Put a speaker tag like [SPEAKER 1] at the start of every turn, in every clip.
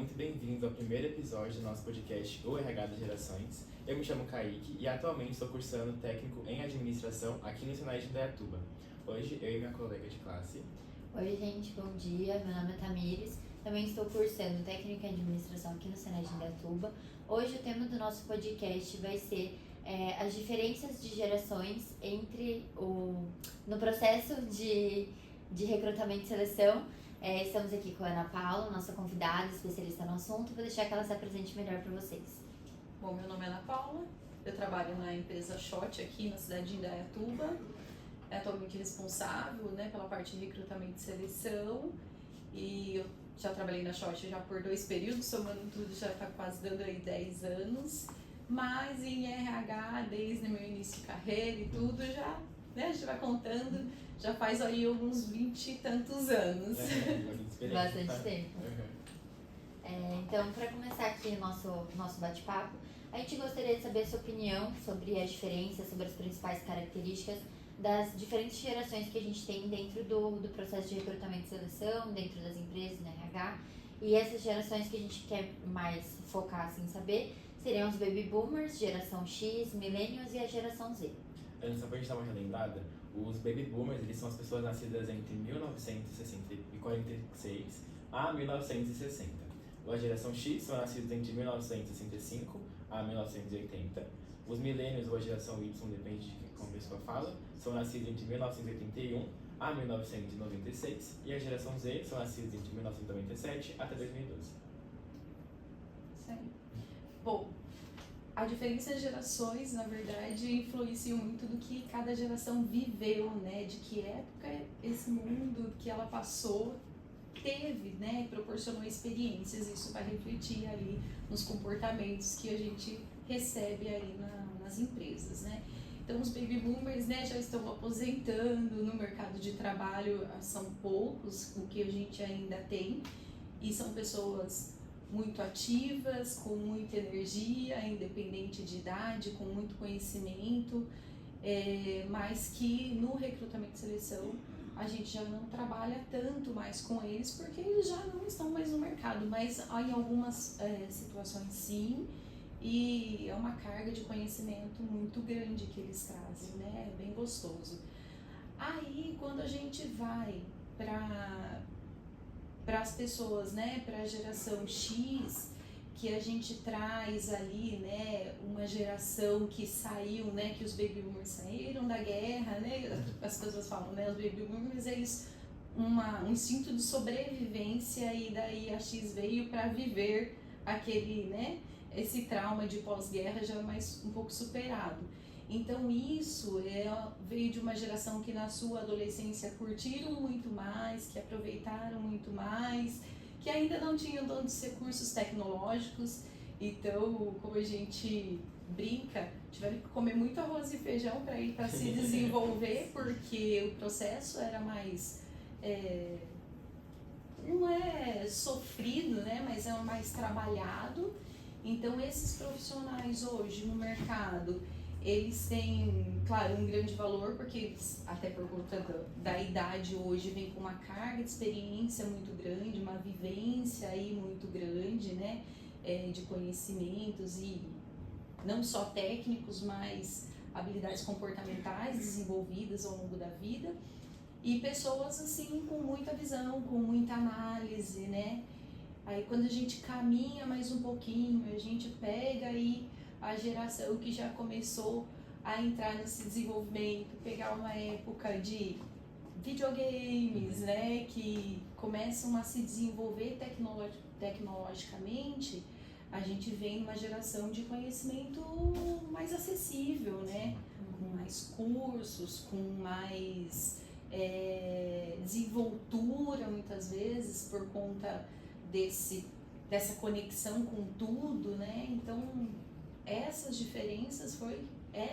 [SPEAKER 1] muito bem-vindos ao primeiro episódio do nosso podcast O RH das Gerações. Eu me chamo Kaique e atualmente estou cursando técnico em administração aqui no Senai de Indaiatuba. Hoje eu e minha colega de classe.
[SPEAKER 2] Oi gente, bom dia, meu nome é Tamires, também estou cursando técnico em administração aqui no Senai de Indaiatuba. Hoje o tema do nosso podcast vai ser as diferenças de gerações no processo de recrutamento e seleção. Estamos aqui com a Ana Paula, nossa convidada, especialista no assunto. Vou deixar que ela se apresente melhor para vocês.
[SPEAKER 3] Bom, meu nome é Ana Paula, eu trabalho na empresa Shot aqui na cidade de Indaiatuba. Atualmente responsável, pela parte de recrutamento e seleção. E eu já trabalhei na Shot já por 2 períodos, somando tudo já está quase dando aí 10 anos. Mas em RH, desde meu início de carreira e tudo, já, a gente vai contando, já faz aí uns 20 e tantos anos.
[SPEAKER 2] Bastante tempo. Então, para começar aqui o nosso bate-papo, a gente gostaria de saber a sua opinião sobre as diferenças, sobre as principais características das diferentes gerações que a gente tem dentro do processo de recrutamento e seleção, dentro das empresas, na RH. E essas gerações que a gente quer mais focar, assim, saber, seriam os Baby Boomers, geração X, Millennials e a geração Z.
[SPEAKER 1] Só pra gente dar uma relembrada, os Baby Boomers, eles são as pessoas nascidas entre 1946 a 1960. A geração X são nascidos entre 1965 a 1980. Os Millennials ou a geração Y, depende de como a pessoa fala, são nascidos entre 1981 a 1996. E a geração Z são nascidos entre 1997 até 2012.
[SPEAKER 3] Sim. Bom, a diferença de gerações, na verdade, influencia muito do que cada geração viveu, de que época esse mundo que ela passou teve, proporcionou experiências. Isso vai refletir ali nos comportamentos que a gente recebe aí nas empresas, Então, os Baby Boomers, já estão aposentando no mercado de trabalho, são poucos o que a gente ainda tem, e são pessoas muito ativas, com muita energia, independente de idade, com muito conhecimento, mas que no recrutamento e seleção a gente já não trabalha tanto mais com eles, porque eles já não estão mais no mercado, mas em algumas situações sim, e é uma carga de conhecimento muito grande que eles trazem, é bem gostoso. Aí, quando a gente vai para as pessoas, para a geração X, que a gente traz ali, uma geração que saiu, que os Baby Boomers saíram da guerra, as pessoas falam, os Baby Boomers, eles um instinto de sobrevivência, e daí a X veio para viver aquele, esse trauma de pós-guerra já mais um pouco superado. Então isso veio de uma geração que na sua adolescência curtiram muito mais, que aproveitaram muito mais, que ainda não tinham tantos recursos tecnológicos. Então, como a gente brinca, tiveram que comer muito arroz e feijão para ir para se desenvolver, porque o processo era mais não é sofrido, mas é mais trabalhado. Então, esses profissionais hoje no mercado, eles têm, claro, um grande valor, porque eles, até por conta da idade hoje, vem com uma carga de experiência muito grande, uma vivência aí muito grande, de conhecimentos, e não só técnicos, mas habilidades comportamentais desenvolvidas ao longo da vida, e pessoas assim com muita visão, com muita análise, Aí quando a gente caminha mais um pouquinho, a gente pega aí a geração que já começou a entrar nesse desenvolvimento, pegar uma época de videogames, que começam a se desenvolver tecnologicamente, a gente vem numa geração de conhecimento mais acessível, com mais cursos, com mais desenvoltura muitas vezes por conta dessa conexão com tudo, Então, essas diferenças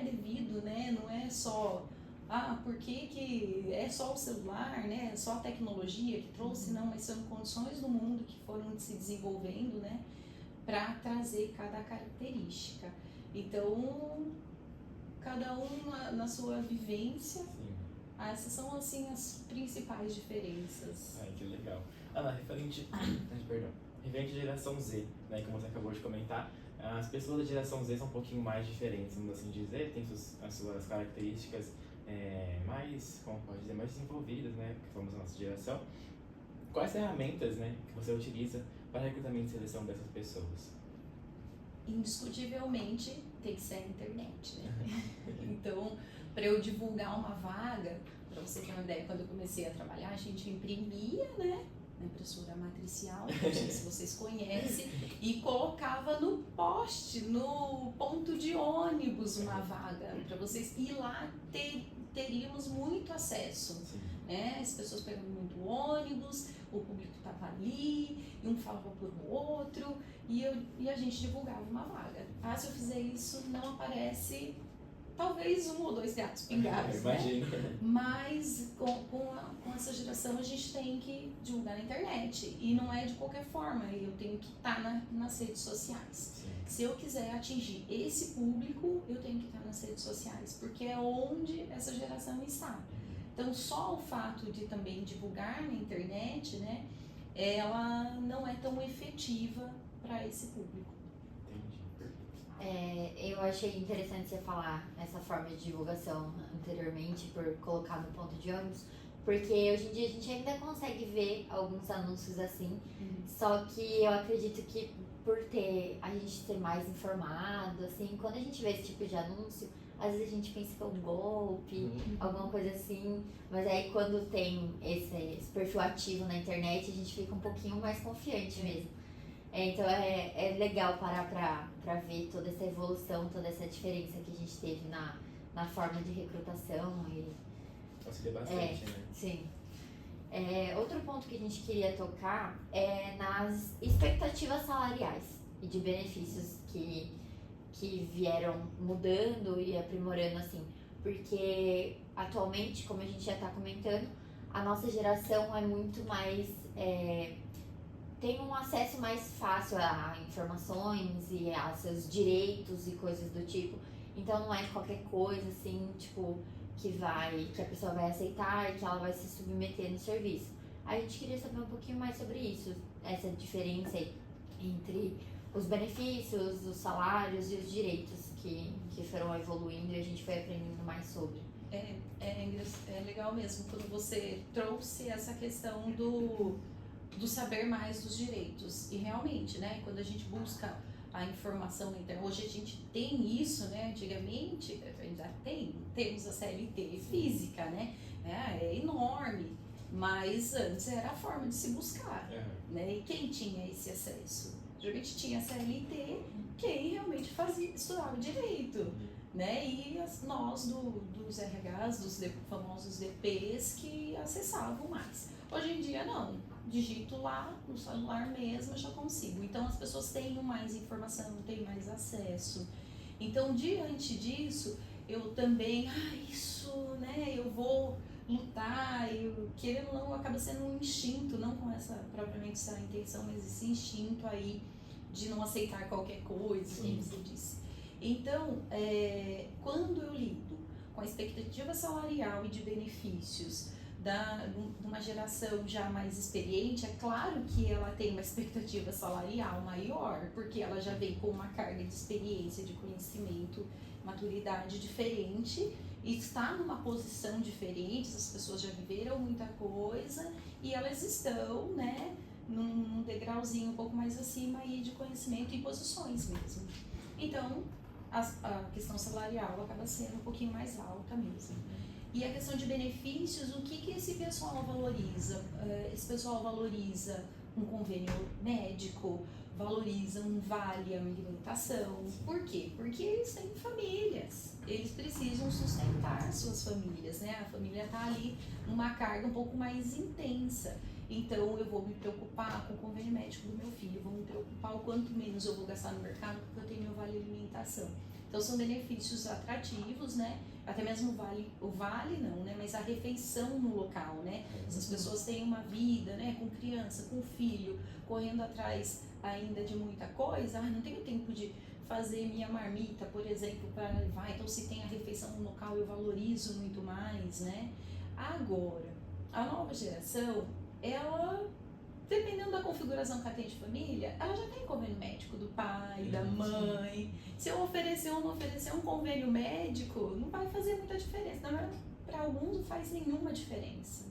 [SPEAKER 3] devido, não é só, por que é só o celular, é só a tecnologia que trouxe, não, mas são condições do mundo que foram se desenvolvendo, para trazer cada característica. Então, cada um na sua vivência. Sim. Essas são, assim, as principais diferenças.
[SPEAKER 1] Ai, que legal. Ana, referente... Perdão. Referente à geração Z, né, como você acabou de comentar, as pessoas da geração Z são um pouquinho mais diferentes, vamos assim dizer, têm as suas características mais, como pode dizer, mais desenvolvidas, né, que somos a nossa geração. Quais ferramentas, né, que você utiliza para recrutamento e seleção dessas pessoas?
[SPEAKER 3] Indiscutivelmente tem que ser a internet, né? Então, para eu divulgar uma vaga, para você ter uma ideia, quando eu comecei a trabalhar, a gente imprimia, né, na impressora matricial, não sei se vocês conhecem, e colocava no poste, no ponto de ônibus uma vaga, para vocês, e lá teríamos muito acesso, né? As pessoas pegando muito ônibus, o público estava ali, e um falava por outro, e a gente divulgava uma vaga. Ah, se eu fizer isso, não aparece talvez 1 ou 2 gatos pingados,
[SPEAKER 1] Imagino.
[SPEAKER 3] né? Mas com essa geração a gente tem que divulgar na internet, e não é de qualquer forma, eu tenho que estar nas redes sociais.
[SPEAKER 1] Sim.
[SPEAKER 3] Se eu quiser atingir esse público, eu tenho que estar nas redes sociais, porque é onde essa geração está. Então, só o fato de também divulgar na internet, né, ela não é tão efetiva para esse público.
[SPEAKER 2] Eu achei interessante você falar essa forma de divulgação anteriormente, por colocar no ponto de ônibus, porque hoje em dia a gente ainda consegue ver alguns anúncios assim, só que eu acredito que por a gente ser mais informado, assim, quando a gente vê esse tipo de anúncio, às vezes a gente pensa que é um golpe, alguma coisa assim, mas aí quando tem esse perfil ativo na internet, a gente fica um pouquinho mais confiante mesmo. Então é legal parar pra ver toda essa evolução, toda essa diferença que a gente teve na forma de recrutação.
[SPEAKER 1] Auxilia bastante, né?
[SPEAKER 2] Sim. Outro ponto que a gente queria tocar é nas expectativas salariais e de benefícios que vieram mudando e aprimorando, assim, porque atualmente, como a gente já está comentando, a nossa geração é muito mais, tem um acesso mais fácil a informações e a seus direitos e coisas do tipo, então não é qualquer coisa, assim, tipo, que a pessoa vai aceitar e que ela vai se submeter no serviço. A gente queria saber um pouquinho mais sobre isso, essa diferença entre os benefícios, os salários e os direitos que foram evoluindo e a gente foi aprendendo mais sobre.
[SPEAKER 3] É legal mesmo quando você trouxe essa questão do saber mais dos direitos. E realmente, né, quando a gente busca a informação na internet, hoje a gente tem isso, né, antigamente, ainda temos a CLT física, né, é enorme, mas antes era a forma de se buscar, né, e quem tinha esse acesso? Geralmente tinha a CLT, quem realmente estudava direito, né? E nós dos RHs, dos famosos DPs, que acessavam mais. Hoje em dia não, digito lá no celular mesmo, eu já consigo. Então as pessoas têm mais informação, têm mais acesso. Então diante disso, eu também, né? Eu vou lutar, querendo ou não, acaba sendo um instinto, não com essa propriamente essa intenção, mas esse instinto aí de não aceitar qualquer coisa, como você disse. Então, quando eu lido com a expectativa salarial e de benefícios de uma geração já mais experiente, é claro que ela tem uma expectativa salarial maior, porque ela já vem com uma carga de experiência, de conhecimento, maturidade diferente, e está numa posição diferente, as pessoas já viveram muita coisa, e elas estão, né, num degrauzinho um pouco mais acima aí de conhecimento e posições mesmo. Então, a questão salarial acaba sendo um pouquinho mais alta mesmo. E a questão de benefícios, o que esse pessoal valoriza? Esse pessoal valoriza um convênio médico, valoriza um vale alimentação. Por quê? Porque eles têm famílias, eles precisam sustentar suas famílias, né? A família está ali numa carga um pouco mais intensa. Então eu vou me preocupar com o convênio médico do meu filho, vou me preocupar o quanto menos eu vou gastar no mercado porque eu tenho meu vale alimentação. Então são benefícios atrativos, né? Até mesmo o vale não, né? Mas a refeição no local, né? Essas pessoas têm uma vida, né? Com criança, com filho, correndo atrás ainda de muita coisa. Não tenho tempo de fazer minha marmita, por exemplo, para levar. Então se tem a refeição no local eu valorizo muito mais, né? Agora, a nova geração, ela dependendo da configuração que ela tem de família, ela já tem convênio médico do pai, da mãe. Se eu oferecer ou não oferecer um convênio médico, não vai fazer muita diferença. Na verdade, para alguns não faz nenhuma diferença.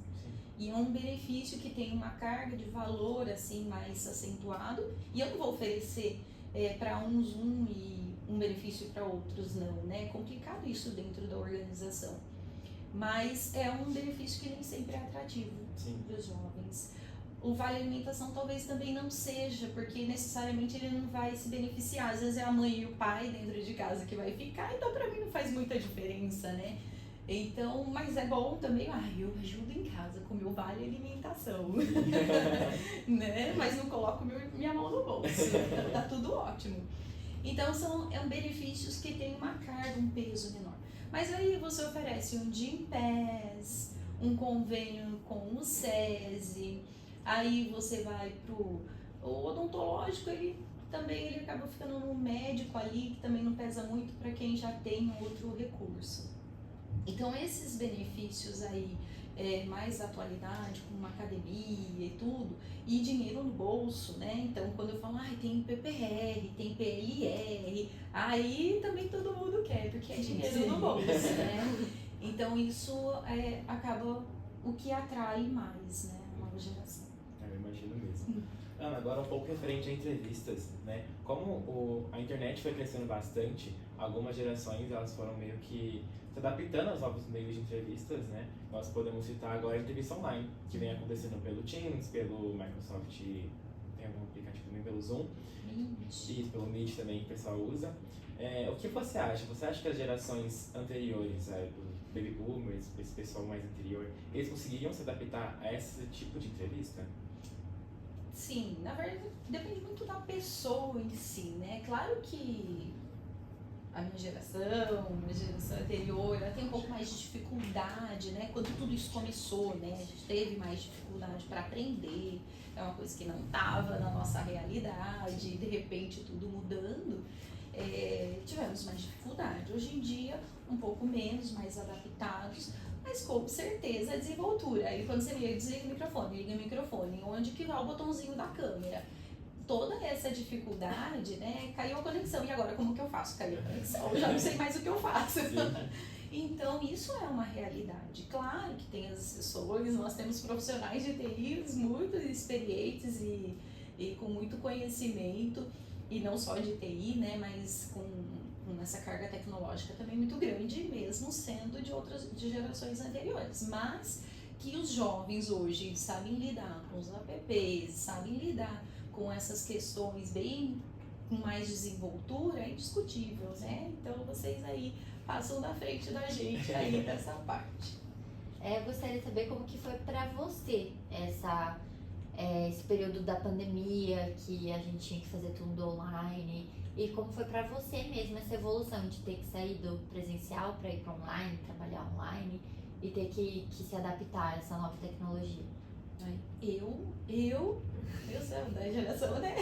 [SPEAKER 3] E é um benefício que tem uma carga de valor assim mais acentuado, e eu não vou oferecer para uns e um benefício para outros não, né? É complicado isso dentro da organização. Mas é um benefício que nem sempre é atrativo para os jovens. O Vale Alimentação talvez também não seja, porque necessariamente ele não vai se beneficiar. Às vezes é a mãe e o pai dentro de casa que vai ficar, então para mim não faz muita diferença, né? Então, mas é bom também, eu ajudo em casa com o meu Vale Alimentação, né? Mas não coloco minha mão no bolso, tá tudo ótimo. Então são benefícios que têm uma carga, um peso menor. Mas aí você oferece um Gympass, um convênio com o SESI, aí você vai pro odontológico, ele acaba ficando no médico ali, que também não pesa muito para quem já tem outro recurso. Então esses benefícios aí, mais atualidade, como uma academia e tudo, e dinheiro no bolso, né? Então quando eu falo, tem PPR, tem PLR, aí também todo mundo quer, porque é dinheiro no bolso, né? Então isso acaba o que atrai mais, né? A nova geração.
[SPEAKER 1] Eu imagino mesmo. Ana, agora um pouco referente a entrevistas, né? Como a internet foi crescendo bastante, algumas gerações elas foram meio que se adaptando aos novos meios de entrevistas, né? Nós podemos citar agora a entrevista online, que vem acontecendo pelo Teams, pelo Microsoft, tem algum aplicativo também pelo Zoom, e pelo Meet também que o pessoal usa. O que você acha? Você acha que as gerações anteriores, do Baby Boomers, esse pessoal mais anterior, eles conseguiriam se adaptar a esse tipo de entrevista?
[SPEAKER 3] Sim, na verdade depende muito da pessoa em si, né? Claro que a minha geração anterior, ela tem um pouco mais de dificuldade, né? Quando tudo isso começou, né? A gente teve mais dificuldade para aprender, é uma coisa que não estava na nossa realidade, e de repente tudo mudando, tivemos mais dificuldade. Hoje em dia, um pouco menos, mais adaptados, mas com certeza a desenvoltura. Aí quando você liga o microfone, onde que vai o botãozinho da câmera? Toda essa dificuldade, né? Caiu a conexão, e agora como que eu faço? Caiu a conexão, eu já não sei mais o que eu faço. Então isso é uma realidade. Claro que tem as exceções, nós temos profissionais de TI muito experientes e com muito conhecimento, e não só de TI, né? Mas com essa carga tecnológica também muito grande, mesmo sendo de gerações anteriores. Mas que os jovens hoje sabem lidar com os apps, sabem lidar com essas questões bem com mais desenvoltura, é indiscutível, né? Então vocês aí passam na frente da gente aí nessa parte.
[SPEAKER 2] Eu gostaria de saber como que foi para você esse período da pandemia, que a gente tinha que fazer tudo online, e como foi para você mesmo essa evolução de ter que sair do presencial para ir para online, trabalhar online e ter que se adaptar a essa nova tecnologia.
[SPEAKER 3] Eu sou da geração, né?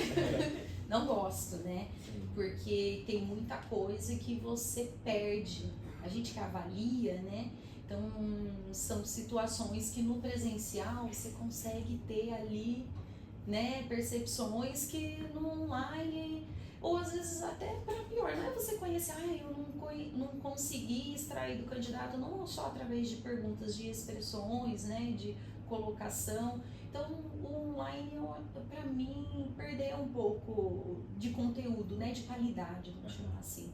[SPEAKER 3] Não gosto, né? Porque tem muita coisa que você perde. A gente que avalia, né? Então, são situações que no presencial você consegue ter ali, né? Percepções que no online, ou às vezes até para pior, não é você conhecer, eu não consegui extrair do candidato, não só através de perguntas, de expressões, né? De colocação. Então, o online, para mim, perdeu um pouco de conteúdo, né? De qualidade, vamos chamar assim.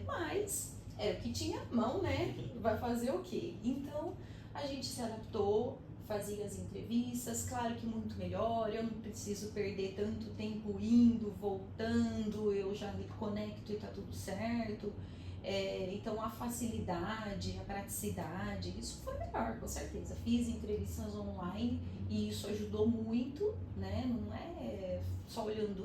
[SPEAKER 3] Mas é o que tinha à mão, né? Vai fazer o quê? Então, a gente se adaptou, fazia as entrevistas, claro que muito melhor, eu não preciso perder tanto tempo indo, voltando, eu já me conecto e tá tudo certo. Então a facilidade, a praticidade, isso foi melhor, com certeza. Fiz entrevistas online e isso ajudou muito, né? Não é só olhando,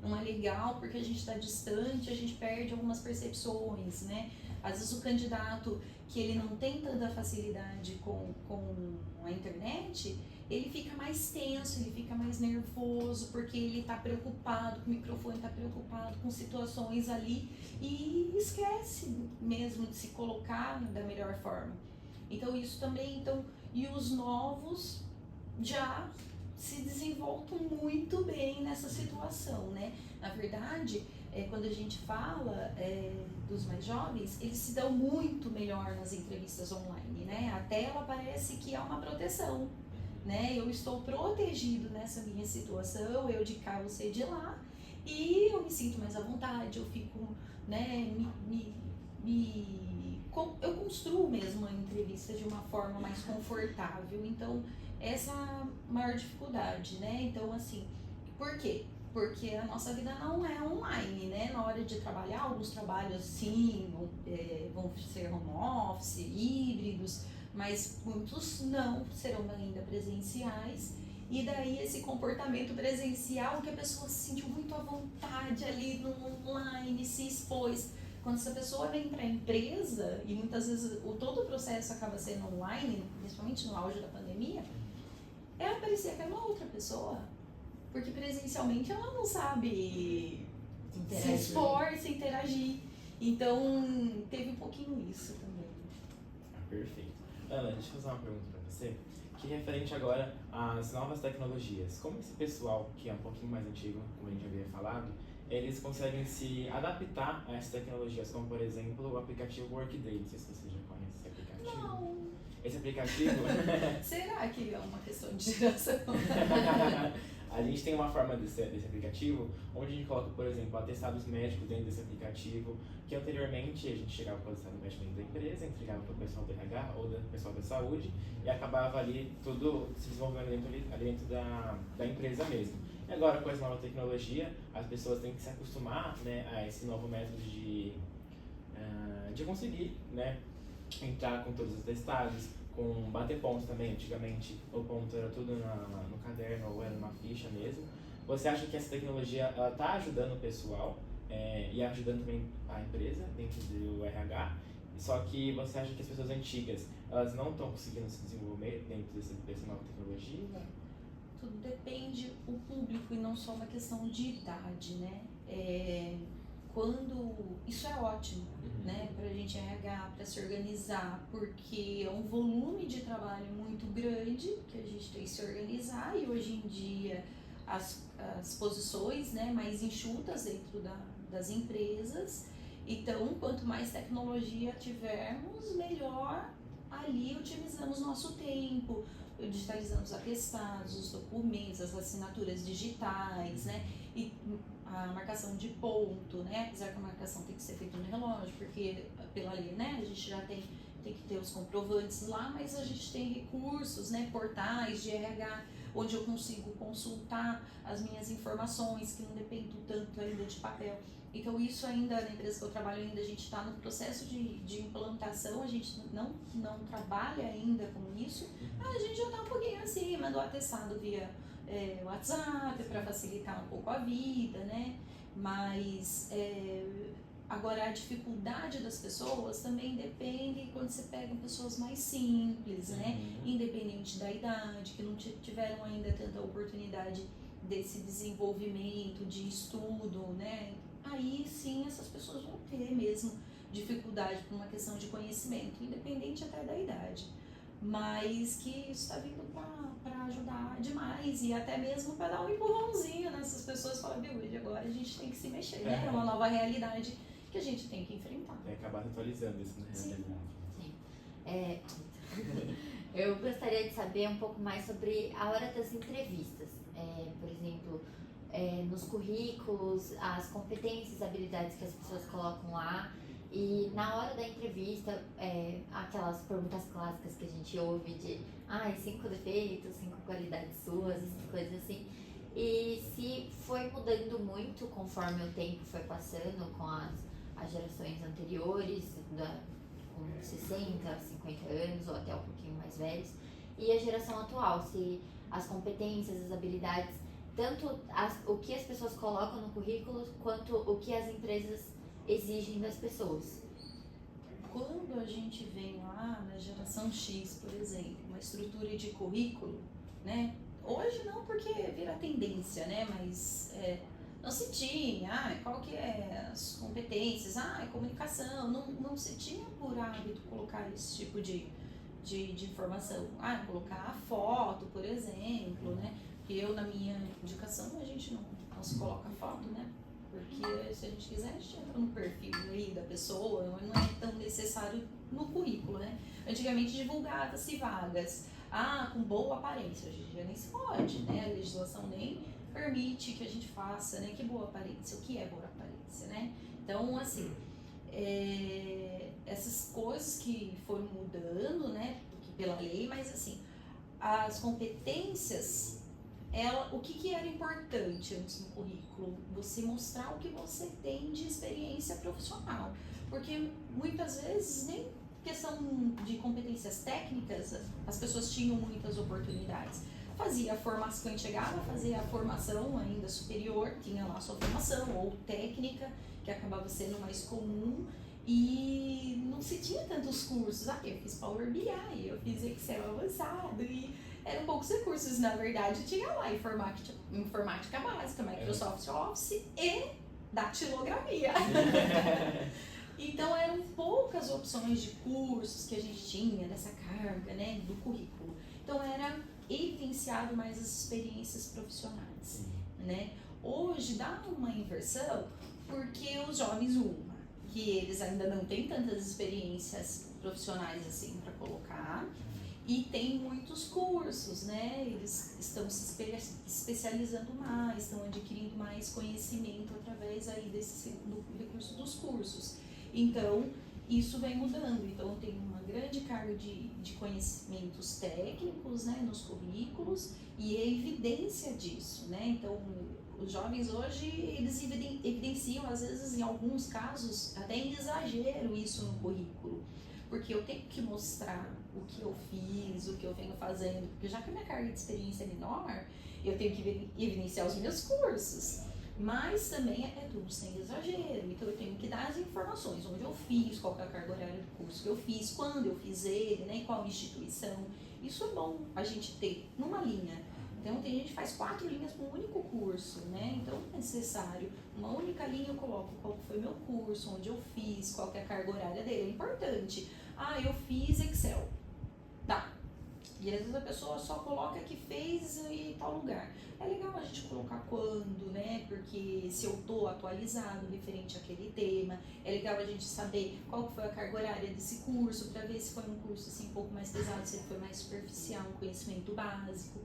[SPEAKER 3] não é legal porque a gente está distante, a gente perde algumas percepções, né? Às vezes o candidato que ele não tem tanta facilidade com a internet, ele fica mais tenso, ele fica mais nervoso, porque ele está preocupado com o microfone, está preocupado com situações ali e esquece mesmo de se colocar da melhor forma. Então isso também, e os novos já se desenvoltam muito bem nessa situação, né? Na verdade, quando a gente fala dos mais jovens, eles se dão muito melhor nas entrevistas online, né? A tela parece que é uma proteção, né? Eu estou protegido nessa minha situação, eu de cá, você de lá, e eu me sinto mais à vontade, eu fico, né, eu construo mesmo a entrevista de uma forma mais confortável. Então, essa é a maior dificuldade, né? Então, assim, por quê? Porque a nossa vida não é online, né? Na hora de trabalhar, alguns trabalhos sim, vão ser home office, híbridos, mas muitos não serão ainda presenciais. E daí esse comportamento presencial que a pessoa se sentiu muito à vontade ali no online, se expôs. Quando essa pessoa vem para a empresa, e muitas vezes todo o processo acaba sendo online, principalmente no auge da pandemia, ela parecia que era uma outra pessoa. Porque presencialmente ela não sabe se expor, se interagir. Então, teve um pouquinho isso também.
[SPEAKER 1] Perfeito. Ana, deixa eu fazer uma pergunta para você, que é referente agora às novas tecnologias. Como esse pessoal, que é um pouquinho mais antigo, como a gente havia falado, eles conseguem se adaptar a essas tecnologias, como por exemplo o aplicativo Workday. Não sei se você já conhece esse aplicativo.
[SPEAKER 3] Não.
[SPEAKER 1] Esse aplicativo...
[SPEAKER 3] Será que é uma questão de geração?
[SPEAKER 1] A gente tem uma forma desse aplicativo, onde a gente coloca, por exemplo, atestados médicos dentro desse aplicativo, que anteriormente a gente chegava com o atestado médico dentro da empresa, entregava para o pessoal do RH ou do pessoal da saúde, e acabava ali tudo se desenvolvendo ali dentro da empresa mesmo. E agora, com essa nova tecnologia, as pessoas têm que se acostumar, né, a esse novo método de conseguir, né, entrar com todos os atestados, com bater ponto também. Antigamente o ponto era tudo no caderno ou era numa ficha mesmo. Você acha que essa tecnologia está ajudando o pessoal e ajudando também a empresa dentro do RH? Só que você acha que as pessoas antigas, elas não estão conseguindo se desenvolver dentro dessa nova tecnologia?
[SPEAKER 3] Tudo depende do público e não só uma questão de idade, né? Isso é ótimo, né, para a gente RH, para se organizar, porque é um volume de trabalho muito grande que a gente tem que se organizar, e hoje em dia as posições, né, mais enxutas dentro das empresas. Então, quanto mais tecnologia tivermos, melhor ali otimizamos nosso tempo, digitalizamos os atestados, os documentos, as assinaturas digitais, né? E a marcação de ponto, né? Apesar que a marcação tem que ser feita no relógio, porque pela lei, né? A gente já tem que ter os comprovantes lá, mas a gente tem recursos, né? Portais de RH, onde eu consigo consultar as minhas informações, que não dependem tanto ainda de papel. Então, isso ainda, na empresa que eu trabalho ainda, a gente está no processo de implantação, a gente não trabalha ainda com isso, a gente já está um pouquinho acima do atestado via WhatsApp, para facilitar um pouco a vida, né? Mas, agora, a dificuldade das pessoas também depende quando você pega pessoas mais simples, né? Independente da idade, que não tiveram ainda tanta oportunidade desse desenvolvimento, de estudo, né? Aí sim essas pessoas vão ter mesmo dificuldade por uma questão de conhecimento, independente até da idade. Mas que isso está vindo para ajudar demais, e até mesmo para dar um empurrãozinho nessas pessoas, falar, viu, agora a gente tem que se mexer, né? É uma nova realidade que a gente tem que enfrentar.
[SPEAKER 1] Acabar atualizando isso na realidade.
[SPEAKER 2] Sim. Eu gostaria de saber um pouco mais sobre a hora das entrevistas. Por exemplo, nos currículos, as competências, habilidades que as pessoas colocam lá, e na hora da entrevista, aquelas perguntas clássicas que a gente ouve de 5 defeitos, 5 qualidades suas, essas coisas assim. E se foi mudando muito conforme o tempo foi passando com as gerações anteriores, com 60, 50 anos ou até um pouquinho mais velhos, e a geração atual, se as competências, as habilidades, tanto o que as pessoas colocam no currículo, quanto o que as empresas exigem das pessoas.
[SPEAKER 3] Quando a gente vem lá na geração X, por exemplo, uma estrutura de currículo, né? Hoje não, porque vira tendência, né? Mas não se tinha, qual que é as competências, comunicação, não se tinha por hábito colocar esse tipo de informação. Colocar a foto, por exemplo, né? Eu, na minha indicação, a gente não se coloca foto, né? Porque se a gente quiser, a gente entra no perfil aí da pessoa, não é tão necessário no currículo, né? Antigamente divulgava-se vagas, com boa aparência, hoje em dia nem se pode, né? A legislação nem permite que a gente faça, né? Que boa aparência, o que é boa aparência, né? Então, assim, essas coisas que foram mudando, né? Pela lei, mas assim, as competências, o que era importante antes no currículo? Você mostrar o que você tem de experiência profissional. Porque muitas vezes nem questão de competências técnicas, as pessoas tinham muitas oportunidades. Fazia a formação, quando chegava, fazia a formação ainda superior, tinha lá a sua formação, ou técnica, que acabava sendo mais comum, e não se tinha tantos cursos. Eu fiz Power BI, eu fiz Excel avançado, e eram poucos recursos, na verdade. Tinha lá informática básica, Microsoft Office e datilografia. Então eram poucas opções de cursos que a gente tinha nessa carga, né, do currículo. Então era evidenciado mais as experiências profissionais, né? Hoje dá uma inversão porque os jovens, que eles ainda não têm tantas experiências profissionais assim para colocar, e tem muitos cursos, né? Eles estão se especializando mais, estão adquirindo mais conhecimento através aí do recurso dos cursos. Então, isso vem mudando. Então, tem uma grande carga de conhecimentos técnicos, né, nos currículos, e a evidência disso, né? Então, os jovens hoje, eles evidenciam, às vezes, em alguns casos, até em exagero isso no currículo. Porque eu tenho que mostrar o que eu fiz, o que eu venho fazendo, porque já que a minha carga de experiência é menor, eu tenho que evidenciar os meus cursos. Mas também é tudo sem exagero, então eu tenho que dar as informações, onde eu fiz, qual é a carga horária do curso que eu fiz, quando eu fiz ele, né, qual instituição. Isso é bom a gente ter numa linha. Então tem gente que faz 4 linhas para um único curso, né? Então é necessário. Uma única linha eu coloco qual foi meu curso, onde eu fiz, qual que é a carga horária dele. É importante. Eu fiz Excel. Tá. E às vezes a pessoa só coloca que fez em tal lugar. É legal a gente colocar quando, né? Porque se eu tô atualizado referente àquele tema, é legal a gente saber qual foi a carga horária desse curso, para ver se foi um curso assim, um pouco mais pesado, se ele foi mais superficial, um conhecimento básico.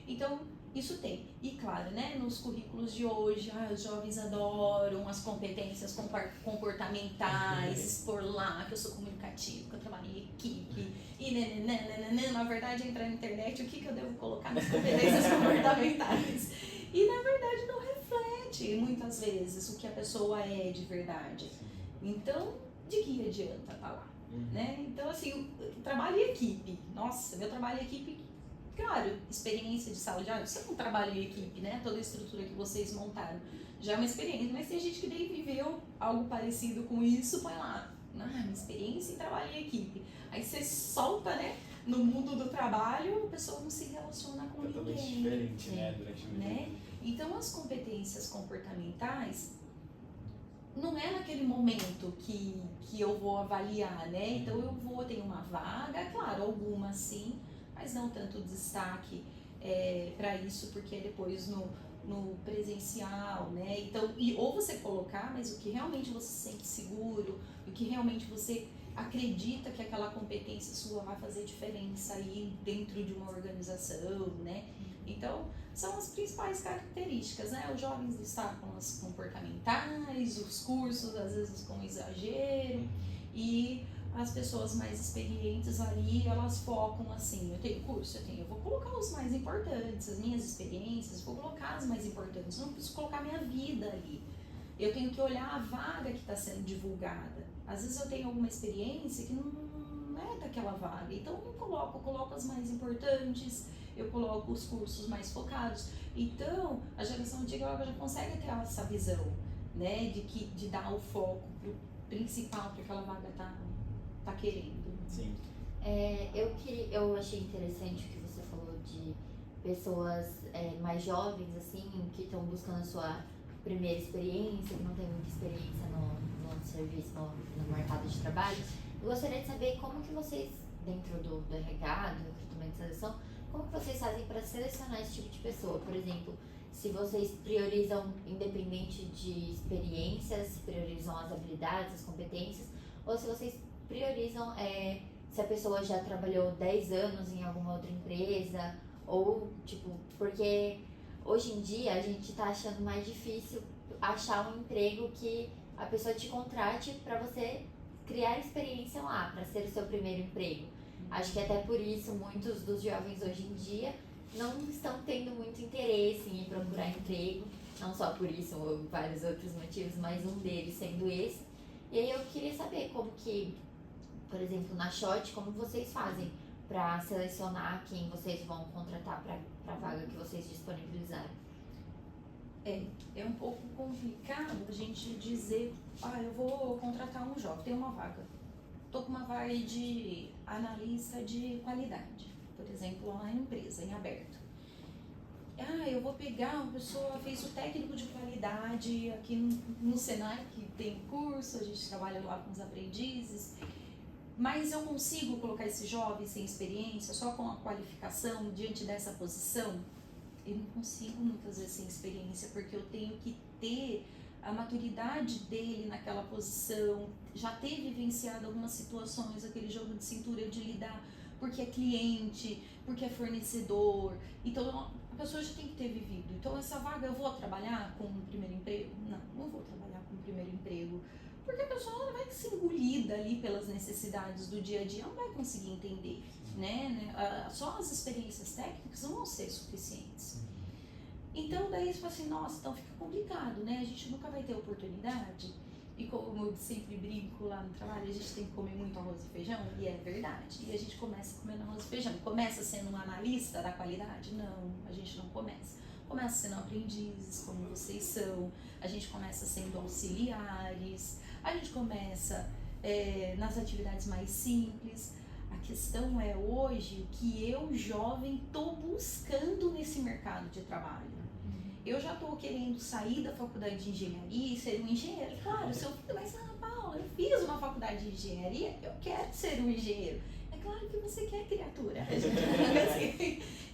[SPEAKER 3] Então, isso tem. E claro, né, nos currículos de hoje, os jovens adoram as competências comportamentais, por lá, que eu sou comunicativo, que eu trabalho em equipe, e na verdade, entrar na internet, o que eu devo colocar nas competências comportamentais? E na verdade não reflete, muitas vezes, o que a pessoa é de verdade. Então, de que adianta estar lá? Né? Então, assim, trabalho em equipe. Nossa, meu trabalho em equipe... Claro, experiência de sala de aula, você não trabalha em equipe, né? Toda a estrutura que vocês montaram já é uma experiência, mas tem gente que nem viveu algo parecido com isso, põe lá, minha experiência em trabalho em equipe. Aí você solta, né, no mundo do trabalho, a pessoa não se relaciona com
[SPEAKER 1] totalmente
[SPEAKER 3] ninguém.
[SPEAKER 1] Diferente, né? Durante o
[SPEAKER 3] né? Então, as competências comportamentais não é naquele momento que eu vou avaliar, né? Então, eu tenho uma vaga, claro, algumas sim, mas não tanto destaque para isso, porque é depois no presencial, né? Então, ou você colocar, mas o que realmente você se sente seguro, o que realmente você acredita que aquela competência sua vai fazer diferença aí dentro de uma organização, né? Então, são as principais características, né? Os jovens destacam as comportamentais, os cursos, às vezes com exagero, e as pessoas mais experientes ali, elas focam assim, eu tenho curso, eu vou colocar os mais importantes, as minhas experiências, vou colocar as mais importantes, não preciso colocar minha vida ali. Eu tenho que olhar a vaga que está sendo divulgada. Às vezes eu tenho alguma experiência que não é daquela vaga, então eu coloco as mais importantes, eu coloco os cursos mais focados. Então, a geração antiga ela já consegue ter essa visão, né, de dar o foco pro principal para aquela vaga tá querendo.
[SPEAKER 1] Sim.
[SPEAKER 2] Eu achei interessante o que você falou de pessoas mais jovens, assim, que estão buscando a sua primeira experiência, que não tem muita experiência no serviço, no mercado de trabalho. Eu gostaria de saber como que vocês, dentro do RH, do recrutamento e seleção, como que vocês fazem para selecionar esse tipo de pessoa? Por exemplo, se vocês priorizam independente de experiências, se priorizam as habilidades, as competências, ou se vocês priorizam se a pessoa já trabalhou 10 anos em alguma outra empresa, ou tipo, porque hoje em dia a gente tá achando mais difícil achar um emprego que a pessoa te contrate para você criar experiência lá, para ser o seu primeiro emprego. Acho que até por isso muitos dos jovens hoje em dia não estão tendo muito interesse em ir procurar emprego, não só por isso, ou vários outros motivos, mas um deles sendo esse. E aí eu queria saber como que, por exemplo, na Shot, como vocês fazem para selecionar quem vocês vão contratar para a vaga que vocês disponibilizaram?
[SPEAKER 3] É um pouco complicado a gente dizer, eu vou contratar um jovem, tem uma vaga. Estou com uma vaga de analista de qualidade, por exemplo, lá na empresa, em aberto. Eu vou pegar uma pessoa, fez o técnico de qualidade aqui no Senai, que tem curso, a gente trabalha lá com os aprendizes, mas eu consigo colocar esse jovem sem experiência, só com a qualificação, diante dessa posição? Eu não consigo muitas vezes sem experiência, porque eu tenho que ter a maturidade dele naquela posição, já ter vivenciado algumas situações, aquele jogo de cintura de lidar, porque é cliente, porque é fornecedor, então a pessoa já tem que ter vivido. Então essa vaga eu vou trabalhar com um primeiro emprego? Não vou trabalhar com um primeiro emprego, porque a pessoa não vai ser engolida ali pelas necessidades do dia a dia, não vai conseguir entender, né? Só as experiências técnicas não vão ser suficientes. Então daí você fala assim, nossa, então fica complicado, né? A gente nunca vai ter oportunidade. E como eu sempre brinco lá no trabalho, a gente tem que comer muito arroz e feijão, e é verdade. E a gente começa comendo arroz e feijão. Começa sendo um analista da qualidade? Não, a gente não começa. Começa sendo aprendizes, como vocês são. A gente começa sendo auxiliares. A gente começa nas atividades mais simples. A questão é hoje o que eu, jovem, estou buscando nesse mercado de trabalho. Eu já estou querendo sair da faculdade de engenharia e ser um engenheiro. Claro, se eu mas Paula, eu fiz uma faculdade de engenharia, eu quero ser um engenheiro. É claro que você quer, criatura.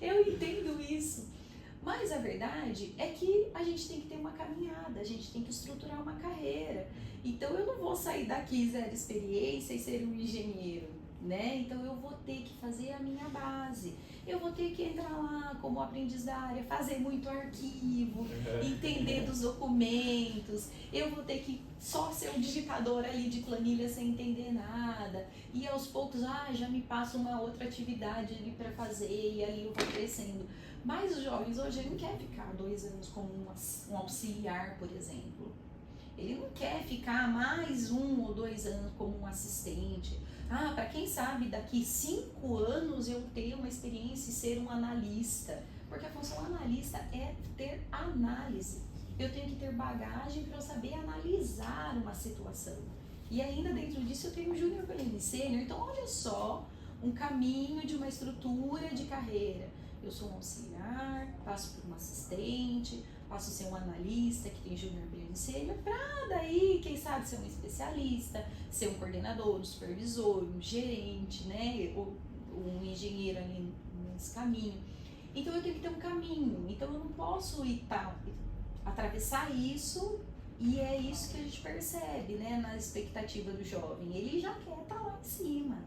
[SPEAKER 3] Eu entendo isso. Mas a verdade é que a gente tem que ter uma caminhada, a gente tem que estruturar uma carreira. Então eu não vou sair daqui zero experiência e ser um engenheiro, né? Então eu vou ter que fazer a minha base. Eu vou ter que entrar lá como aprendiz da área, fazer muito arquivo, entender dos documentos. Eu vou ter que só ser um digitador ali de planilha sem entender nada. E aos poucos, já me passa uma outra atividade ali para fazer e ali eu vou crescendo. Mas os jovens hoje ele não quer ficar 2 anos como um auxiliar, por exemplo. Ele não quer ficar mais 1 ou 2 anos como um assistente. Para quem sabe, daqui 5 anos eu ter uma experiência e ser um analista. Porque a função analista é ter análise. Eu tenho que ter bagagem para eu saber analisar uma situação. E ainda dentro disso eu tenho um júnior, pleno e sênior. Então olha só, um caminho de uma estrutura de carreira. Eu sou um auxiliar, passo por um assistente, passo a ser um analista que tem júnior, pleno e sênior, para daí, quem sabe, ser um especialista, ser um coordenador, um supervisor, um gerente, né, ou um engenheiro ali nesse caminho. Então eu tenho que ter um caminho, então eu não posso atravessar isso, e é isso que a gente percebe, né, na expectativa do jovem, ele já quer estar lá em cima,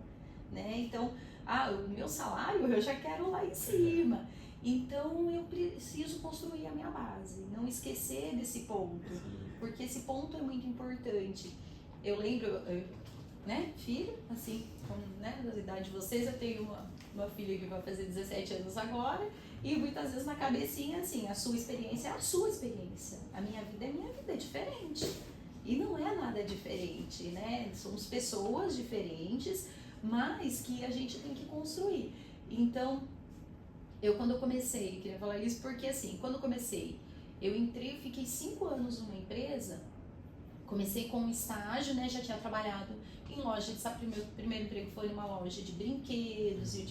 [SPEAKER 3] né, então, o meu salário eu já quero lá em cima. Então eu preciso construir a minha base, não esquecer desse ponto, porque esse ponto é muito importante. Eu lembro, né, filho, assim, como, né, da idade de vocês, eu tenho uma filha que vai fazer 17 anos agora, e muitas vezes na cabecinha, assim, a sua experiência é a sua experiência, a minha vida é diferente. E não é nada diferente, né? Somos pessoas diferentes, mas que a gente tem que construir. Então, quando eu comecei, eu queria falar isso porque assim, quando eu comecei, eu entrei, eu fiquei 5 anos numa empresa, comecei com um estágio, né, já tinha trabalhado em loja, meu primeiro emprego foi numa loja de brinquedos e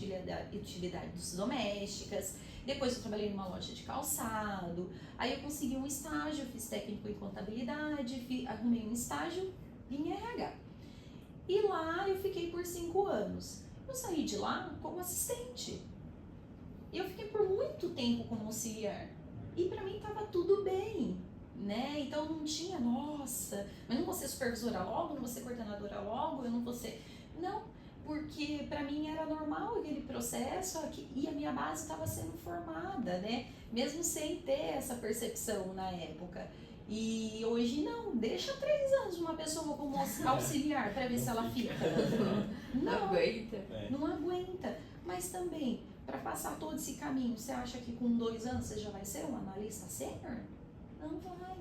[SPEAKER 3] utilidades domésticas, depois eu trabalhei numa loja de calçado, aí eu consegui um estágio, fiz técnico em contabilidade, arrumei um estágio em RH. E lá eu fiquei por 5 anos. Eu saí de lá como assistente. tempo como auxiliar. E para mim estava tudo bem, né? Então não tinha, nossa, mas não vou ser supervisora logo, não vou ser coordenadora logo, eu não vou ser... Não, porque para mim era normal aquele processo e a minha base estava sendo formada, né? Mesmo sem ter essa percepção na época. E hoje não, deixa 3 anos uma pessoa como auxiliar para ver se ela fica.
[SPEAKER 2] Não aguenta.
[SPEAKER 3] Não aguenta. Mas também, para passar todo esse caminho, você acha que com 2 anos você já vai ser um analista sênior? Não vai.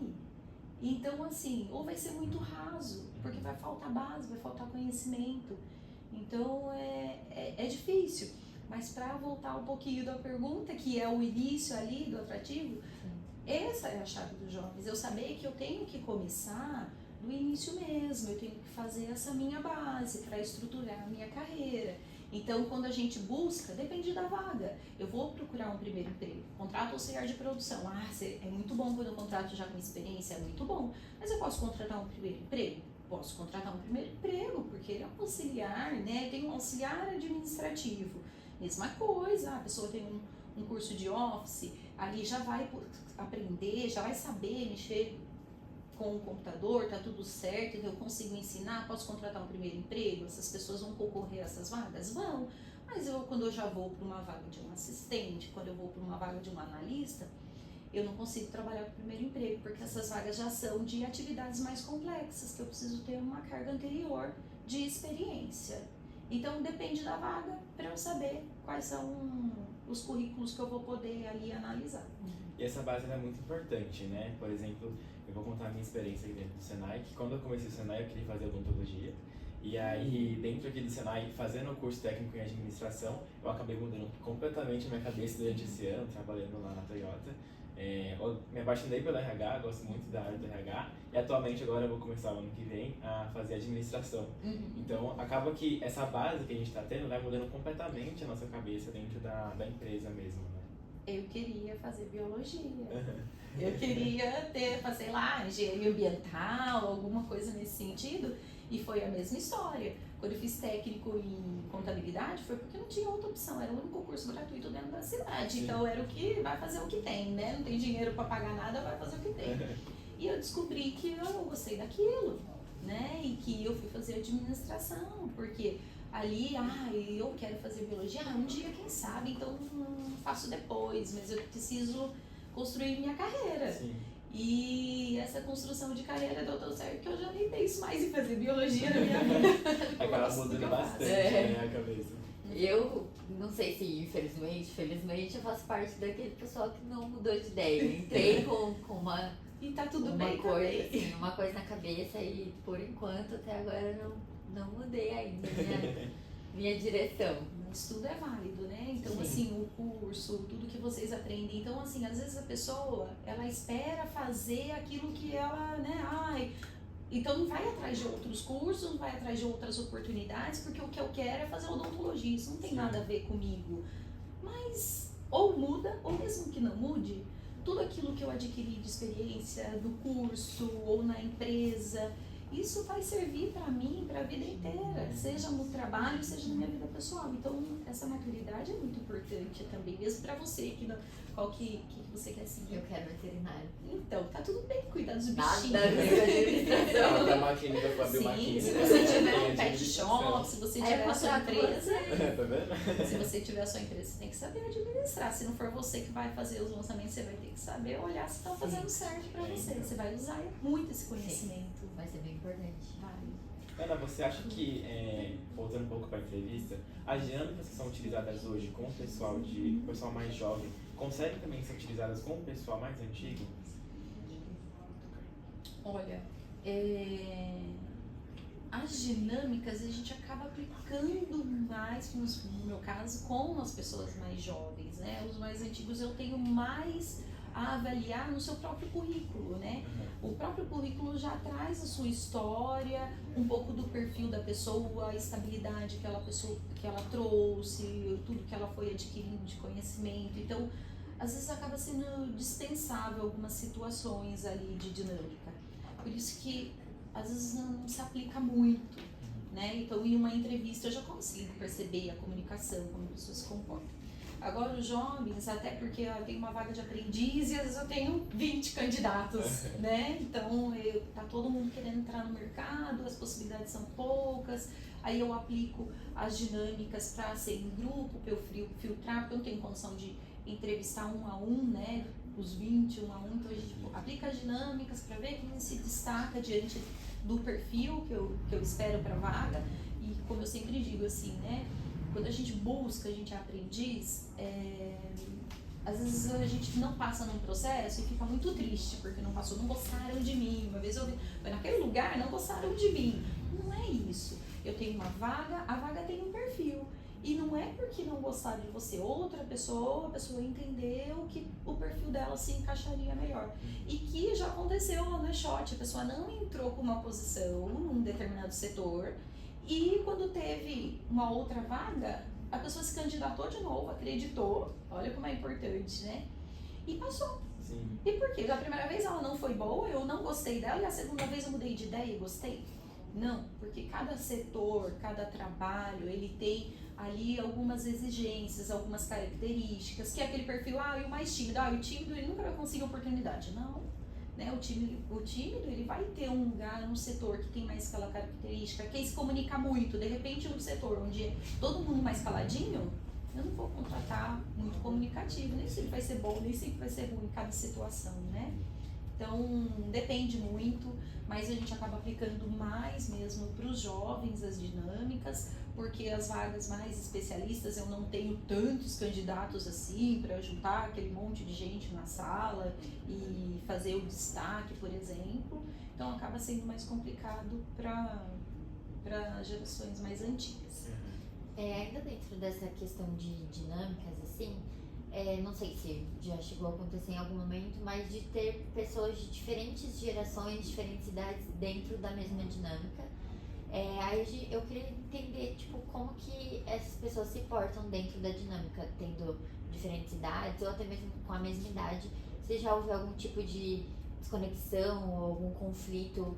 [SPEAKER 3] Então, assim, ou vai ser muito raso, porque vai faltar base, vai faltar conhecimento. Então, é difícil. Mas para voltar um pouquinho da pergunta, que é o início ali do atrativo, essa é a chave dos jovens. Eu saber que eu tenho que começar do início mesmo, eu tenho que fazer essa minha base para estruturar a minha carreira. Então, quando a gente busca, depende da vaga. Eu vou procurar um primeiro emprego, contrato auxiliar de produção. É muito bom quando eu contrato já com experiência, é muito bom. Mas eu posso contratar um primeiro emprego? Posso contratar um primeiro emprego, porque ele é um auxiliar, né? Tem um auxiliar administrativo. Mesma coisa, a pessoa tem um curso de office, ali já vai aprender, já vai saber mexer com o computador, tá tudo certo, eu consigo ensinar, posso contratar um primeiro emprego, essas pessoas vão concorrer a essas vagas? Vão, mas quando eu já vou para uma vaga de um assistente, quando eu vou para uma vaga de um analista, eu não consigo trabalhar com o primeiro emprego, porque essas vagas já são de atividades mais complexas, que eu preciso ter uma carga anterior de experiência. Então depende da vaga para eu saber quais são os currículos que eu vou poder ali analisar.
[SPEAKER 1] E essa base é muito importante, né? Por exemplo, eu vou contar a minha experiência aqui dentro do Senai, que quando eu comecei o Senai eu queria fazer odontologia. E aí, dentro aqui do Senai, fazendo o curso técnico em administração, eu acabei mudando completamente a minha cabeça durante esse ano, trabalhando lá na Toyota. Eu me apaixonei pelo RH, gosto muito da área do RH, e atualmente agora eu vou começar o ano que vem a fazer administração. Então, acaba que essa base que a gente está tendo vai mudando completamente a nossa cabeça dentro da empresa mesmo, né?
[SPEAKER 3] Eu queria fazer biologia. Eu queria fazer lá, engenharia ambiental, alguma coisa nesse sentido, e foi a mesma história. Quando eu fiz técnico em contabilidade, foi porque não tinha outra opção, era o único curso gratuito dentro da cidade. Sim. Então era o que vai fazer o que tem, né? Não tem dinheiro para pagar nada, vai fazer o que tem. E eu descobri que eu não gostei daquilo, né? E que eu fui fazer administração, porque ali, eu quero fazer biologia, um dia quem sabe, então faço depois, mas eu preciso construir minha carreira. Sim. E essa construção de carreira deu tão certo que eu já nem penso mais em fazer biologia na minha vida.
[SPEAKER 1] Acaba mudando bastante, né, a cabeça.
[SPEAKER 2] Eu não sei se infelizmente, felizmente, eu faço parte daquele pessoal que não mudou de ideia. Eu entrei com uma...
[SPEAKER 3] E tá tudo
[SPEAKER 2] uma
[SPEAKER 3] bem
[SPEAKER 2] coisa, assim, uma coisa na cabeça e por enquanto até agora não mudei ainda minha direção.
[SPEAKER 3] O estudo é válido, né? Então,
[SPEAKER 2] Sim.
[SPEAKER 3] assim, o curso, tudo que vocês aprendem. Então, assim, às vezes a pessoa, ela espera fazer aquilo que ela, né? Então não vai atrás de outros cursos, não vai atrás de outras oportunidades, porque o que eu quero é fazer odontologia. Isso não tem nada a ver comigo. Mas, ou muda, ou mesmo que não mude, tudo aquilo que eu adquiri de experiência do curso ou na empresa, isso vai servir para mim, para a vida inteira, seja no trabalho, seja na minha vida pessoal. Então, essa maturidade é muito importante também, mesmo para você, qual que você quer seguir.
[SPEAKER 2] Eu quero veterinário.
[SPEAKER 3] Então, tá tudo bem, cuidar dos
[SPEAKER 2] Nada
[SPEAKER 3] bichinhos.
[SPEAKER 2] administração.
[SPEAKER 1] Da máquina, da Fabio Máquina.
[SPEAKER 3] Se você tiver um pet shop, se você tiver a sua empresa,
[SPEAKER 1] Tá vendo?
[SPEAKER 3] se você tiver a sua empresa, você tem que saber administrar. Se não for você que vai fazer os lançamentos, você vai ter que saber olhar se estão fazendo certo para você. Você vai usar muito esse conhecimento.
[SPEAKER 2] Vai ser bem importante.
[SPEAKER 1] Ana, você acha que, voltando um pouco para a entrevista, as dinâmicas que são utilizadas hoje com o pessoal mais jovem, conseguem também ser utilizadas com o pessoal mais antigo?
[SPEAKER 3] Olha, as dinâmicas a gente acaba aplicando mais, no meu caso, com as pessoas mais jovens, né? Os mais antigos eu tenho mais a avaliar no seu próprio currículo, né? O próprio currículo já traz a sua história, um pouco do perfil da pessoa, a estabilidade que ela trouxe, tudo que ela foi adquirindo de conhecimento. Então, às vezes acaba sendo dispensável algumas situações ali de dinâmica. Por isso que às vezes não se aplica muito, né? Então, em uma entrevista eu já consigo perceber a comunicação, como a pessoa se comporta. Agora os jovens, até porque eu tenho uma vaga de aprendiz e às vezes eu tenho 20 candidatos, né? Então tá todo mundo querendo entrar no mercado, as possibilidades são poucas. Aí eu aplico as dinâmicas para ser em grupo, para eu filtrar, porque eu não tenho condição de entrevistar um a um, né? Os 20, um a um. Então a gente aplica as dinâmicas para ver quem se destaca diante do perfil que eu espero para a vaga. E como eu sempre digo assim, né? Quando a gente busca, a gente é aprendiz, às vezes a gente não passa num processo e fica muito triste, porque não passou, não gostaram de mim. Uma vez eu foi naquele lugar, não gostaram de mim. Não é isso. Eu tenho uma vaga, a vaga tem um perfil. E não é porque não gostaram de você, outra pessoa, a pessoa entendeu que o perfil dela se encaixaria melhor. E que já aconteceu lá no E-Shot, a pessoa não entrou com uma posição num determinado setor, e quando teve uma outra vaga, a pessoa se candidatou de novo, acreditou, olha como é importante, né? E passou.
[SPEAKER 1] Sim.
[SPEAKER 3] E por quê? Da primeira vez ela não foi boa, eu não gostei dela, e a segunda vez eu mudei de ideia e gostei? Não, porque cada setor, cada trabalho, ele tem ali algumas exigências, algumas características, que é aquele perfil, e o mais tímido, o tímido ele nunca vai conseguir oportunidade. Não, né? O tímido ele vai ter um lugar, um setor que tem mais aquela característica, quem se comunica muito, de repente um setor onde é todo mundo mais caladinho, eu não vou contratar muito comunicativo, nem sempre vai ser bom, nem sempre vai ser ruim em cada situação, né? Então, depende muito, mas a gente acaba aplicando mais mesmo para os jovens as dinâmicas, porque as vagas mais especialistas eu não tenho tantos candidatos assim para juntar aquele monte de gente na sala e fazer o destaque, por exemplo. Então, acaba sendo mais complicado para gerações mais antigas.
[SPEAKER 2] Ainda dentro dessa questão de dinâmicas, assim, não sei se já chegou a acontecer em algum momento, mas de ter pessoas de diferentes gerações, diferentes idades dentro da mesma dinâmica. Aí eu queria entender, tipo, como que essas pessoas se portam dentro da dinâmica, tendo diferentes idades ou até mesmo com a mesma idade. Se já houve algum tipo de desconexão ou algum conflito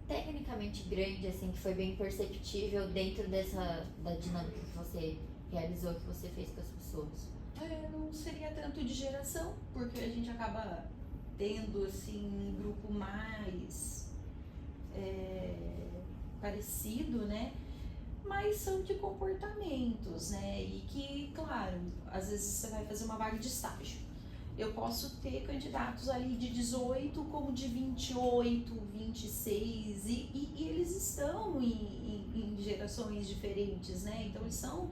[SPEAKER 2] tecnicamente grande, assim, que foi bem perceptível dentro da dinâmica que você realizou, que você fez com as pessoas?
[SPEAKER 3] Não seria tanto de geração, porque a gente acaba tendo assim um grupo mais parecido, né? Mas são de comportamentos, né? E que, claro, às vezes você vai fazer uma vaga de estágio. Eu posso ter candidatos ali de 18 como de 28, 26 e eles estão em gerações diferentes, né? Então eles são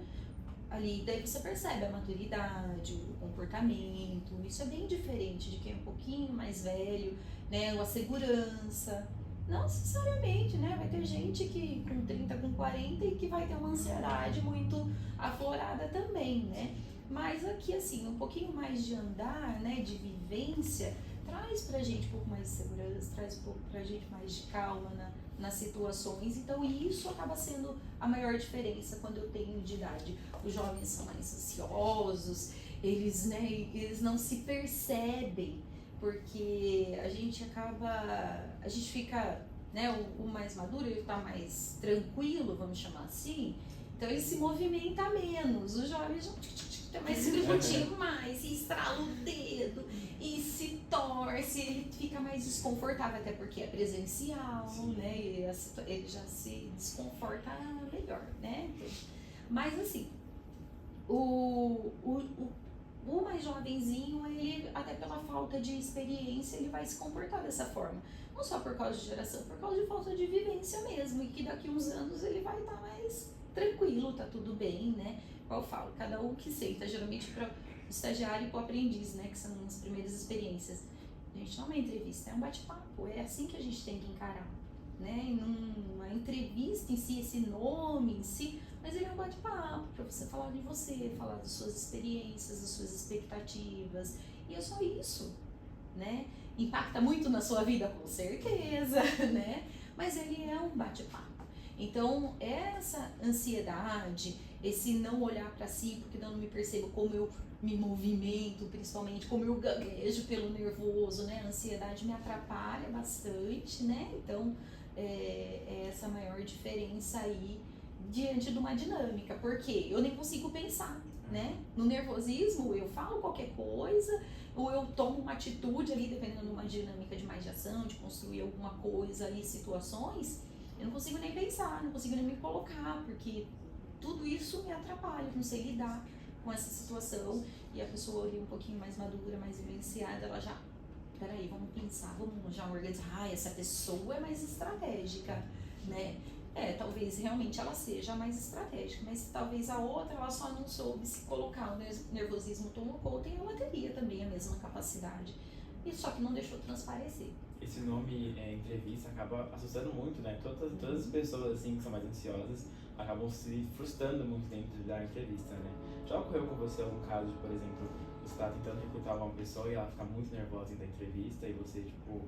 [SPEAKER 3] ali, daí você percebe a maturidade, o comportamento, isso é bem diferente de quem é um pouquinho mais velho, né? A segurança, não necessariamente, né? Vai ter gente que com 30, com 40 e que vai ter uma ansiedade muito aflorada também, né? Mas aqui, assim, um pouquinho mais de andar, né, de vivência, traz pra gente um pouco mais de segurança, traz um pouco pra gente mais de calma nas situações. Então, isso acaba sendo a maior diferença quando eu tenho de idade. Os jovens são mais ansiosos, eles não se percebem, porque a gente fica, né, o mais maduro, ele tá mais tranquilo, vamos chamar assim, então ele se movimenta menos. Os jovens já mais se pouquinho mais, e estrala o dedo, e se torce, ele fica mais desconfortável, até porque é presencial, né, e ele já se desconforta melhor, né. Mas assim, o mais jovenzinho, ele, até pela falta de experiência, ele vai se comportar dessa forma. Não só por causa de geração, por causa de falta de vivência mesmo. E que daqui uns anos ele vai estar mais tranquilo, tá tudo bem, né? Igual eu falo, cada um que senta, geralmente para o estagiário e para o aprendiz, né? Que são as primeiras experiências. A gente não é uma entrevista, é um bate-papo. É assim que a gente tem que encarar, né? E numa entrevista em si, esse nome em si, mas ele é um bate-papo para você falar de você, falar das suas experiências, das suas expectativas, e é só isso, né? Impacta muito na sua vida, com certeza, né? Mas ele é um bate-papo. Então, essa ansiedade, esse não olhar para si, porque não me percebo como eu me movimento, principalmente como eu gaguejo pelo nervoso, né? A ansiedade me atrapalha bastante, né? Então, é essa maior diferença aí diante de uma dinâmica, porque eu nem consigo pensar, né? No nervosismo, eu falo qualquer coisa, ou eu tomo uma atitude ali, dependendo de uma dinâmica de mais de ação, de construir alguma coisa ali, situações, eu não consigo nem pensar, não consigo nem me colocar, porque tudo isso me atrapalha, eu não sei lidar com essa situação. E a pessoa ali um pouquinho mais madura, mais vivenciada, ela já, peraí, vamos pensar, vamos já organizar, essa pessoa é mais estratégica, né? Talvez realmente ela seja mais estratégica, mas talvez a outra ela só não soube se colocar, o nervosismo tomou conta e ela teria também a mesma capacidade, e só que não deixou transparecer.
[SPEAKER 1] Esse nome entrevista acaba assustando muito, né? Todas as pessoas assim que são mais ansiosas acabam se frustrando muito dentro da entrevista, né? Já ocorreu com você algum caso de, por exemplo, você está tentando recrutar uma pessoa e ela fica muito nervosa da entrevista e você, tipo,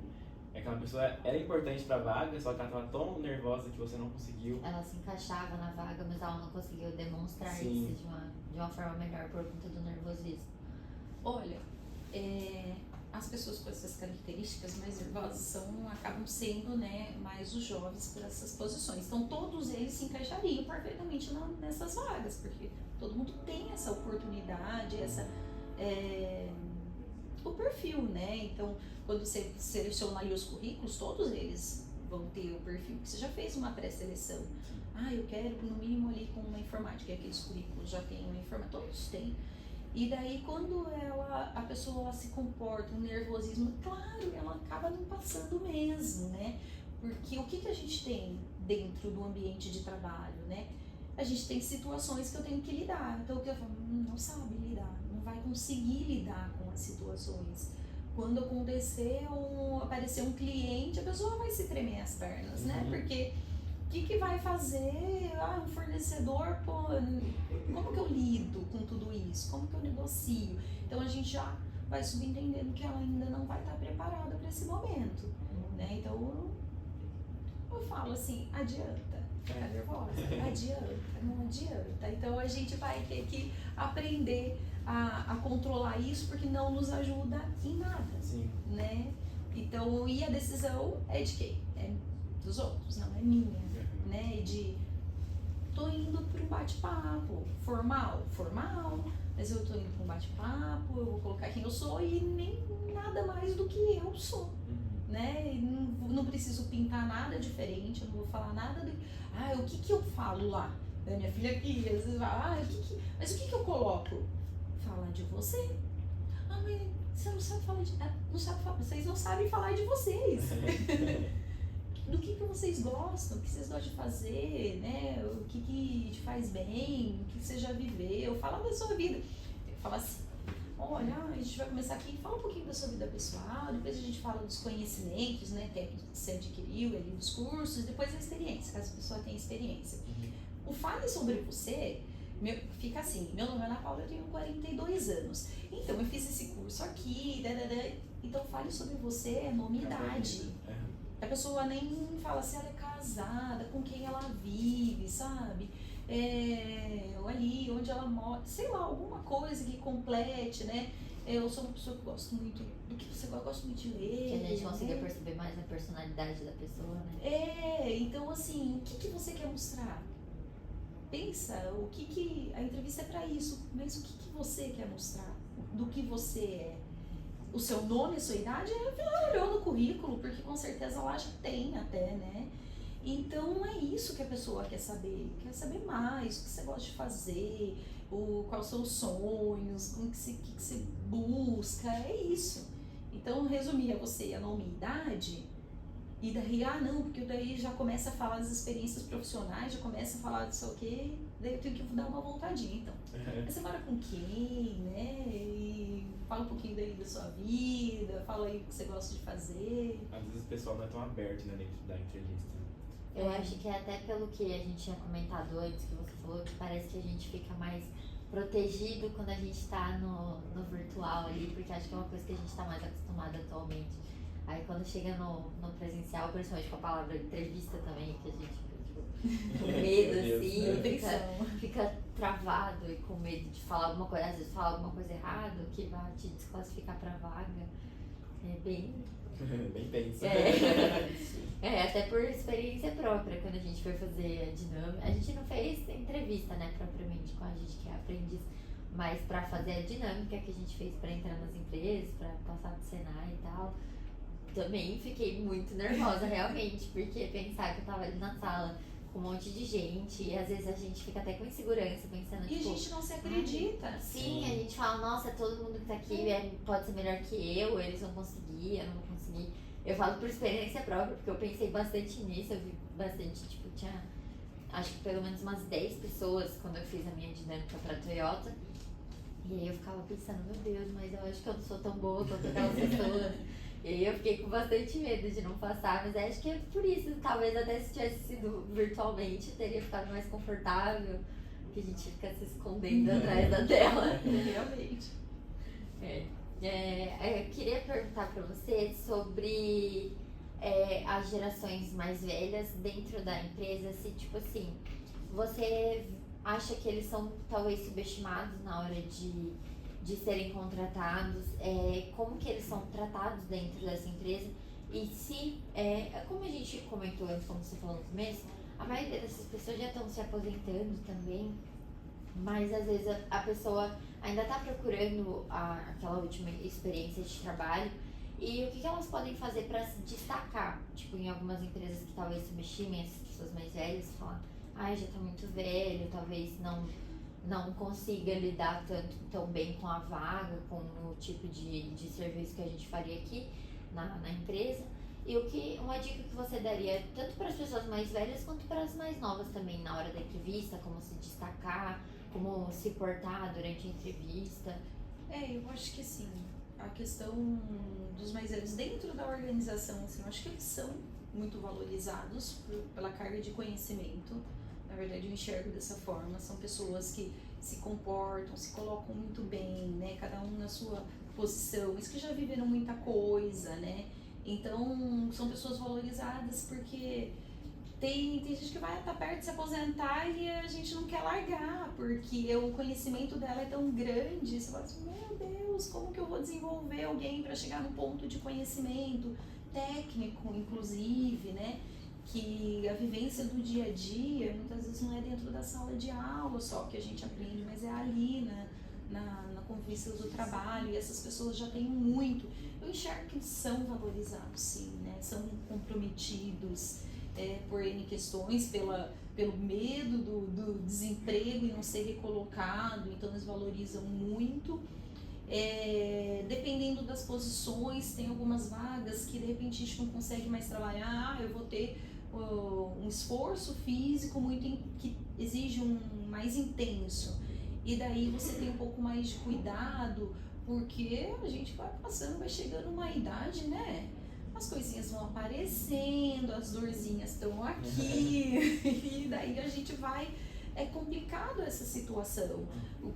[SPEAKER 1] aquela pessoa era importante pra vaga, só que ela estava tão nervosa que você não conseguiu.
[SPEAKER 2] Ela se encaixava na vaga, mas ela não conseguiu demonstrar
[SPEAKER 1] Sim.
[SPEAKER 2] isso de uma forma melhor por conta do nervosismo.
[SPEAKER 3] Olha, as pessoas com essas características mais nervosas acabam sendo, né, mais os jovens por essas posições. Então todos eles se encaixariam perfeitamente nessas vagas, porque todo mundo tem essa oportunidade, o perfil, né? Então quando você seleciona ali os currículos, todos eles vão ter o perfil, que você já fez uma pré-seleção. Eu quero no mínimo ali com uma informática, e aqueles currículos já tem uma informática, todos têm. E daí quando a pessoa se comporta, um nervosismo, claro, ela acaba não passando mesmo, né? Porque o que a gente tem dentro do ambiente de trabalho, né? A gente tem situações que eu tenho que lidar. Então o que eu falo, não sabe lidar, não vai conseguir lidar com as situações. Quando aparecer um cliente, a pessoa vai se tremer as pernas, né? Porque o que vai fazer? Um fornecedor, como que eu lido com tudo isso? Como que eu negocio? Então a gente já vai subentendendo que ela ainda não vai estar preparada para esse momento, né? Então eu falo assim, adianta ficar nervosa, não adianta. Então a gente vai ter que aprender a controlar isso, porque não nos ajuda em nada, né? Então, e a decisão é de quem? É dos outros, não é minha. Né, tô indo para um bate-papo formal, mas eu tô indo para um bate-papo, eu vou colocar quem eu sou e nem nada mais do que eu sou, né? Não preciso pintar nada diferente, eu não vou falar nada o que eu falo lá? Minha filha aqui, às vezes fala, mas o que eu coloco? Falar de você. Mas você não sabe falar vocês não sabem falar de vocês. Do que vocês gostam, o que vocês gostam de fazer, né? O que te faz bem, o que você já viveu, fala da sua vida. Fala assim, olha, a gente vai começar aqui, fala um pouquinho da sua vida pessoal, depois a gente fala dos conhecimentos, né, técnicos que você adquiriu ali dos cursos, depois a experiência, caso a pessoa tenha experiência. O Fale Sobre Você, fica assim, meu nome é Ana Paula, eu tenho 42 anos, então eu fiz esse curso aqui, então Fale Sobre Você é nome e idade. A pessoa nem fala se ela é casada, com quem ela vive, sabe? Ali, onde ela mora, sei lá, alguma coisa que complete, né? Eu sou uma pessoa que gosto muito do que você gosta muito de ler.
[SPEAKER 2] Que a gente consiga perceber mais a personalidade da pessoa, né?
[SPEAKER 3] Então assim, o que você quer mostrar? Pensa, a entrevista é pra isso, mas o que você quer mostrar? Do que você é? O seu nome, a sua idade, ela olhou no currículo, porque com certeza lá já tem até, né? Então é isso que a pessoa quer saber mais, o que você gosta de fazer, quais são os sonhos, o que você busca, é isso. Então resumir a você a nome e idade, e daí, porque daí já começa a falar das experiências profissionais, já começa a falar disso o quê, daí eu tenho que dar uma voltadinha, então. Você mora com quem, né? E fala um pouquinho daí da sua vida, fala aí o que você gosta de fazer.
[SPEAKER 1] Às vezes o pessoal não é tão aberto, né, dentro da entrevista.
[SPEAKER 2] Eu acho que é até pelo que a gente tinha comentado antes, que você falou, que parece que a gente fica mais protegido quando a gente tá no virtual ali, porque acho que é uma coisa que a gente tá mais acostumado atualmente. Aí quando chega no presencial, principalmente com a palavra entrevista também, que a gente fica com medo assim, fica travado e com medo de falar alguma coisa, às vezes falar alguma coisa errada, que vai te desclassificar pra vaga. É bem
[SPEAKER 1] tenso.
[SPEAKER 2] Até por experiência própria, quando a gente foi fazer a dinâmica. A gente não fez entrevista, né, propriamente com a gente que é aprendiz, mas para fazer a dinâmica que a gente fez para entrar nas empresas, para passar do Senai e tal, também fiquei muito nervosa, realmente, porque pensar que eu tava ali na sala com um monte de gente, e às vezes a gente fica até com insegurança, pensando,
[SPEAKER 3] E a gente não se acredita.
[SPEAKER 2] Sim, a gente fala, nossa, todo mundo que tá aqui pode ser melhor que eu, eles vão conseguir, eu não vou conseguir. Eu falo por experiência própria, porque eu pensei bastante nisso, eu vi bastante, tipo, tinha acho que pelo menos umas 10 pessoas quando eu fiz a minha dinâmica pra Toyota. E aí eu ficava pensando, meu Deus, mas eu acho que eu não sou tão boa quanto aquelas pessoas. E aí eu fiquei com bastante medo de não passar, mas acho que é por isso, talvez até se tivesse sido virtualmente, teria ficado mais confortável, que a gente fica se escondendo atrás da tela.
[SPEAKER 3] Realmente.
[SPEAKER 2] Eu queria perguntar pra você sobre as gerações mais velhas dentro da empresa, se tipo assim, você acha que eles são talvez subestimados na hora de serem contratados, como que eles são tratados dentro dessa empresa, e se, como a gente comentou antes, como você falou no começo, a maioria dessas pessoas já estão se aposentando também, mas às vezes a pessoa ainda está procurando aquela última experiência de trabalho, e o que elas podem fazer para se destacar, tipo em algumas empresas que talvez subestimem essas pessoas mais velhas, falar, já tá muito velho, talvez não consiga lidar tão bem com a vaga, com o tipo de serviço que a gente faria aqui na empresa. E uma dica que você daria tanto para as pessoas mais velhas quanto para as mais novas também na hora da entrevista, como se destacar, como se portar durante a entrevista?
[SPEAKER 3] Eu acho que assim, a questão dos mais velhos dentro da organização, assim, eu acho que eles são muito valorizados pela carga de conhecimento. Na verdade, eu enxergo dessa forma. São pessoas que se comportam, se colocam muito bem, né? Cada um na sua posição, mas que já viveram muita coisa, né? Então, são pessoas valorizadas porque tem gente que vai estar perto de se aposentar e a gente não quer largar, porque o conhecimento dela é tão grande. Você fala assim, meu Deus, como que eu vou desenvolver alguém para chegar num ponto de conhecimento técnico, inclusive, né? Que a vivência do dia a dia, muitas vezes não é dentro da sala de aula só que a gente aprende, mas é ali na convivência do trabalho, e essas pessoas já têm muito. Eu enxergo que eles são valorizados, sim, né? São comprometidos por N questões, pelo medo do desemprego e não ser recolocado, então eles valorizam muito. Dependendo das posições, tem algumas vagas que de repente a gente não consegue mais trabalhar, eu vou ter um esforço físico que exige mais intenso, e daí você tem um pouco mais de cuidado, porque a gente vai passando, vai chegando uma idade, né? As coisinhas vão aparecendo, as dorzinhas estão aqui, e daí a gente vai... É complicado essa situação.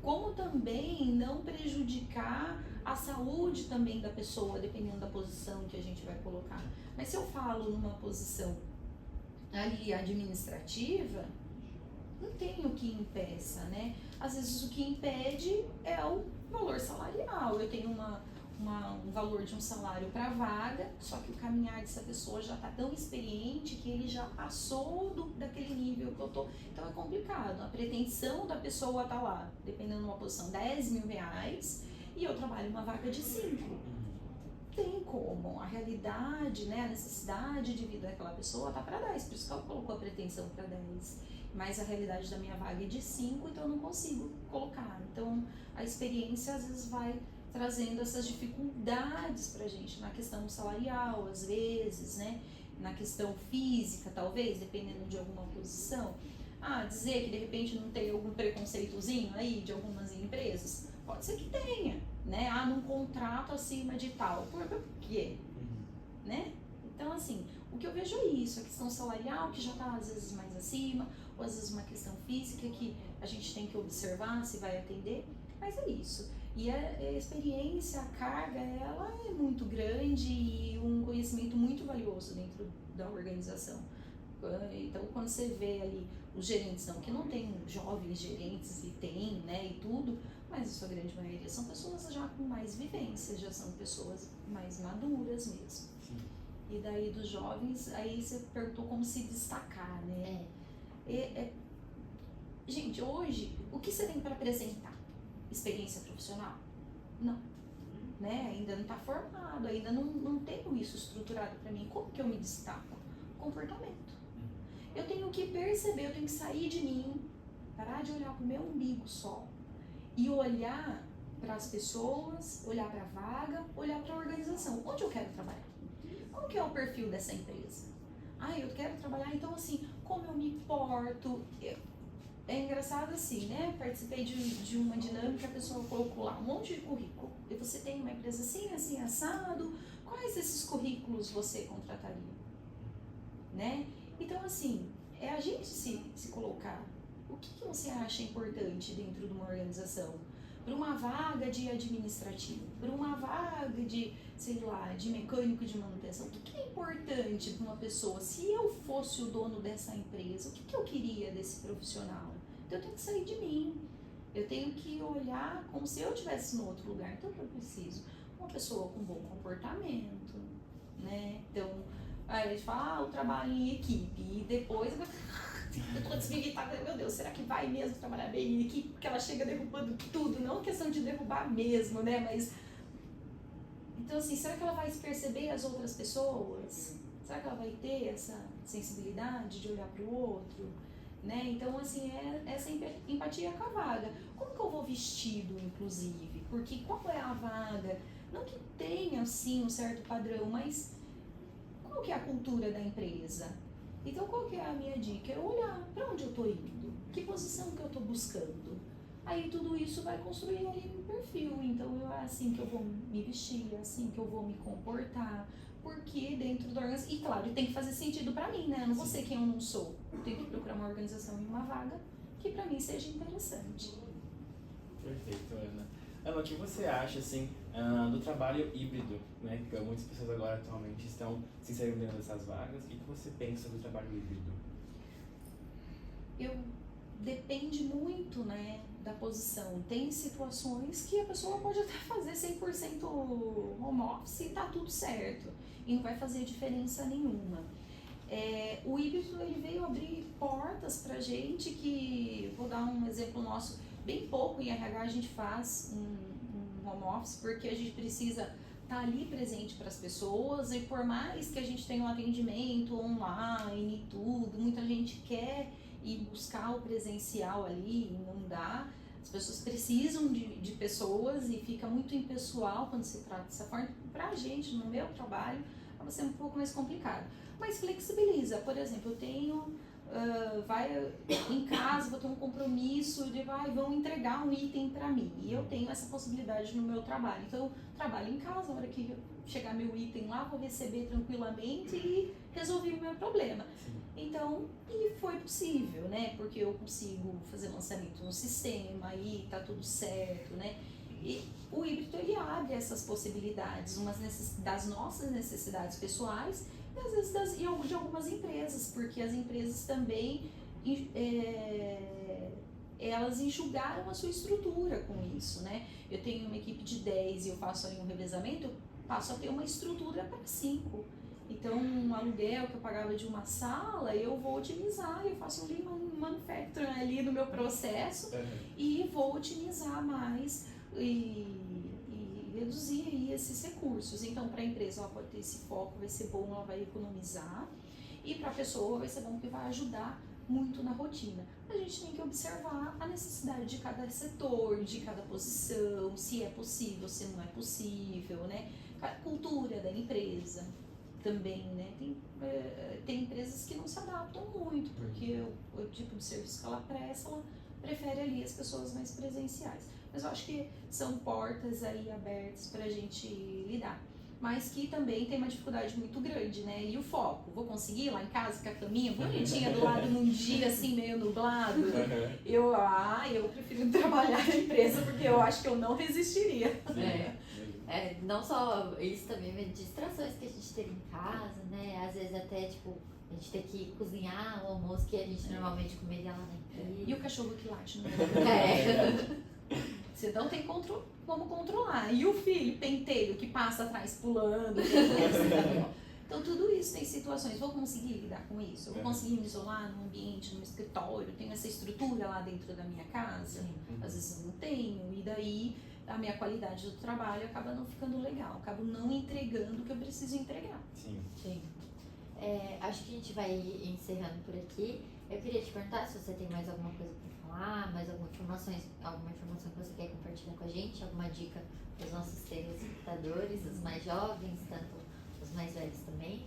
[SPEAKER 3] Como também não prejudicar a saúde também da pessoa, dependendo da posição que a gente vai colocar. Mas se eu falo numa posição ali administrativa, não tem o que impeça, né? Às vezes o que impede é o valor salarial. Eu tenho um valor de um salário para vaga, só que o caminhar dessa pessoa já está tão experiente que ele já passou daquele nível que eu tô. Então é complicado. A pretensão da pessoa tá lá, dependendo de uma posição, R$10.000, e eu trabalho uma vaga de 5. Tem como. A realidade, né, a necessidade de vida daquela pessoa tá para 10, por isso que ela colocou a pretensão para 10. Mas a realidade da minha vaga é de 5, então eu não consigo colocar. Então a experiência às vezes vai trazendo essas dificuldades pra gente na questão salarial, às vezes, né? Na questão física, talvez, dependendo de alguma posição. Dizer que de repente não tem algum preconceitozinho aí de algumas empresas, pode ser que tenha, né? Num contrato acima de tal. Por quê? Né? Então, assim, o que eu vejo é isso, a questão salarial, que já tá às vezes mais acima, ou às vezes uma questão física que a gente tem que observar se vai atender, mas é isso. E a experiência, a carga, ela é muito grande e um conhecimento muito valioso dentro da organização. Então, quando você vê ali os gerentes, não que não tem jovens gerentes, e tem, né, e tudo, mas a sua grande maioria são pessoas já com mais vivência, já são pessoas mais maduras mesmo.
[SPEAKER 1] Sim.
[SPEAKER 3] E daí dos jovens, aí você perguntou como se destacar, né? Gente, hoje, o que você tem para apresentar? experiência profissional? Não. Né? Ainda não está formado, ainda não tenho isso estruturado para mim. Como que eu me destaco? Comportamento. Eu tenho que perceber, eu tenho que sair de mim, parar de olhar para o meu umbigo só e olhar para as pessoas, olhar para a vaga, olhar para a organização. Onde eu quero trabalhar? Qual que é o perfil dessa empresa? Eu quero trabalhar, então assim, como eu me porto. É engraçado assim, né? Participei de uma dinâmica, a pessoa colocou lá um monte de currículo. E você tem uma empresa assim, assim, assado. Quais desses currículos você contrataria? Né? Então, assim, é a gente se colocar. O que você acha importante dentro de uma organização? Para uma vaga de administrativo, para uma vaga de, sei lá, de mecânico de manutenção. O que é importante para uma pessoa? Se eu fosse o dono dessa empresa, o que eu queria desse profissional? Então eu tenho que sair de mim. Eu tenho que olhar como se eu estivesse no outro lugar. Então o que eu preciso? Uma pessoa com bom comportamento, né? Então, aí a gente fala, o trabalho em equipe. E depois eu tô desmilitada, meu Deus, será que vai mesmo trabalhar bem em equipe? Porque ela chega derrubando tudo, não questão de derrubar mesmo, né? Mas, então assim, será que ela vai perceber as outras pessoas? Será que ela vai ter essa sensibilidade de olhar para o outro? Né? Então, assim, é essa empatia com a vaga. Como que eu vou vestido, inclusive? Porque qual é a vaga? Não que tenha, assim, um certo padrão, mas qual que é a cultura da empresa? Então, qual que é a minha dica? É olhar para onde eu estou indo, que posição que eu estou buscando. Aí tudo isso vai construir ali um perfil. Então, é assim que eu vou me vestir, é assim que eu vou me comportar. Porque dentro da organização, e claro, tem que fazer sentido para mim, né? Eu não vou ser quem eu não sou. Eu tenho que procurar uma organização e uma vaga que para mim seja interessante.
[SPEAKER 1] Perfeito, Ana. Ana, o que você acha, assim, do trabalho híbrido, né? Que muitas pessoas agora atualmente estão se inserindo dentro dessas vagas. O que você pensa sobre o trabalho híbrido?
[SPEAKER 3] Depende muito, né, da posição. Tem situações que a pessoa pode até fazer 100% home office e tá tudo certo. E não vai fazer diferença nenhuma. O híbrido ele veio abrir portas pra gente que, vou dar um exemplo nosso, bem pouco em RH a gente faz um home office porque a gente precisa estar ali presente para as pessoas e por mais que a gente tenha um atendimento online e tudo, muita gente quer ir buscar o presencial ali e não dá. As pessoas precisam de pessoas e fica muito impessoal quando se trata dessa forma. Pra gente, no meu trabalho, vai ser um pouco mais complicado. Mas flexibiliza. Por exemplo, eu tenho, vai em casa, vou ter um compromisso de vão entregar um item para mim. E eu tenho essa possibilidade no meu trabalho. Então, eu trabalho em casa, a hora que chegar meu item lá, vou receber tranquilamente e resolvi o meu problema. Então, e foi possível, né? Porque eu consigo fazer lançamento no sistema e tá tudo certo, né? E o híbrido, ele abre essas possibilidades, das nossas necessidades pessoais e às vezes de algumas empresas, porque as empresas também, elas enxugaram a sua estrutura com isso, né? Eu tenho uma equipe de 10 e eu faço ali um revezamento, eu passo a ter uma estrutura para 5. Então, um aluguel que eu pagava de uma sala, eu vou otimizar, eu faço um lean manufacturing ali no meu processo e vou otimizar mais e reduzir aí esses recursos. Então, para a empresa, ela pode ter esse foco, vai ser bom, ela vai economizar e para a pessoa vai ser bom porque vai ajudar muito na rotina. A gente tem que observar a necessidade de cada setor, de cada posição, se é possível, se não é possível, né? A cultura da empresa também, né? Tem empresas que não se adaptam muito, porque o tipo de serviço que ela presta, ela prefere ali as pessoas mais presenciais. Mas eu acho que são portas aí abertas para a gente lidar. Mas que também tem uma dificuldade muito grande, né? E o foco? Vou conseguir lá em casa com a caminha bonitinha do lado num dia assim meio nublado? Eu prefiro trabalhar na empresa porque eu acho que eu não resistiria.
[SPEAKER 2] Não só isso também, mas distrações que a gente teve em casa, né? Às vezes até, tipo, a gente tem que cozinhar o almoço que a gente normalmente comeria lá na empresa.
[SPEAKER 3] E o cachorro que late, né? Você não tem como controlar. E o filho, penteiro, que passa atrás pulando. Então, tudo isso tem situações. Vou conseguir lidar com isso? Eu vou conseguir me isolar num ambiente, num escritório? Tenho essa estrutura lá dentro da minha casa? Às vezes eu não tenho. E daí, a minha qualidade do trabalho acaba não ficando legal. Acabo não entregando o que eu preciso entregar.
[SPEAKER 1] Sim.
[SPEAKER 2] Sim. Acho que a gente vai encerrando por aqui. Eu queria te perguntar se você tem mais alguma coisa para falar, mais alguma informação que você quer compartilhar com a gente, alguma dica para os nossos telespectadores, os mais jovens, tanto os mais velhos também.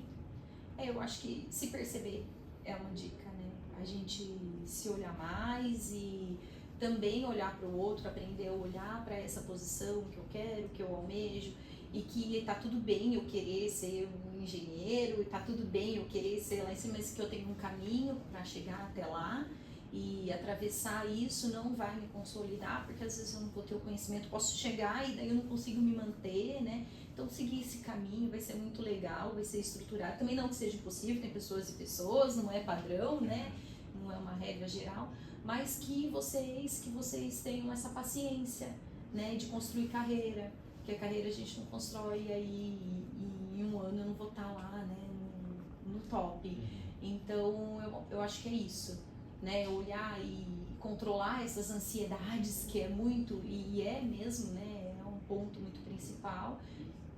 [SPEAKER 3] Eu acho que se perceber é uma dica, né? A gente se olhar mais e também olhar para o outro, aprender a olhar para essa posição que eu quero, que eu almejo, e que tá tudo bem eu querer ser um engenheiro, e tá tudo bem eu querer ser lá em cima, mas que eu tenho um caminho para chegar até lá, e atravessar isso não vai me consolidar, porque às vezes eu não vou ter o conhecimento, posso chegar e daí eu não consigo me manter, né? Então seguir esse caminho vai ser muito legal, vai ser estruturado, também não que seja impossível, tem pessoas e pessoas, não é padrão, né? Não é uma regra geral, mas que vocês tenham essa paciência, né? De construir carreira, que a carreira a gente não constrói aí em um ano eu não vou estar lá, né? No top. Então eu acho que é isso, né? Olhar e controlar essas ansiedades, que é muito, e é mesmo, né? É um ponto muito principal,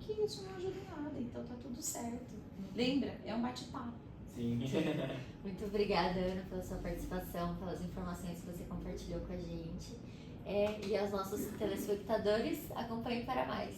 [SPEAKER 3] que isso não ajuda em nada, então tá tudo certo. Lembra? É um bate-papo.
[SPEAKER 1] Sim.
[SPEAKER 2] Muito obrigada, Ana, pela sua participação, pelas informações que você compartilhou com a gente. E aos nossos telespectadores, acompanhem para mais.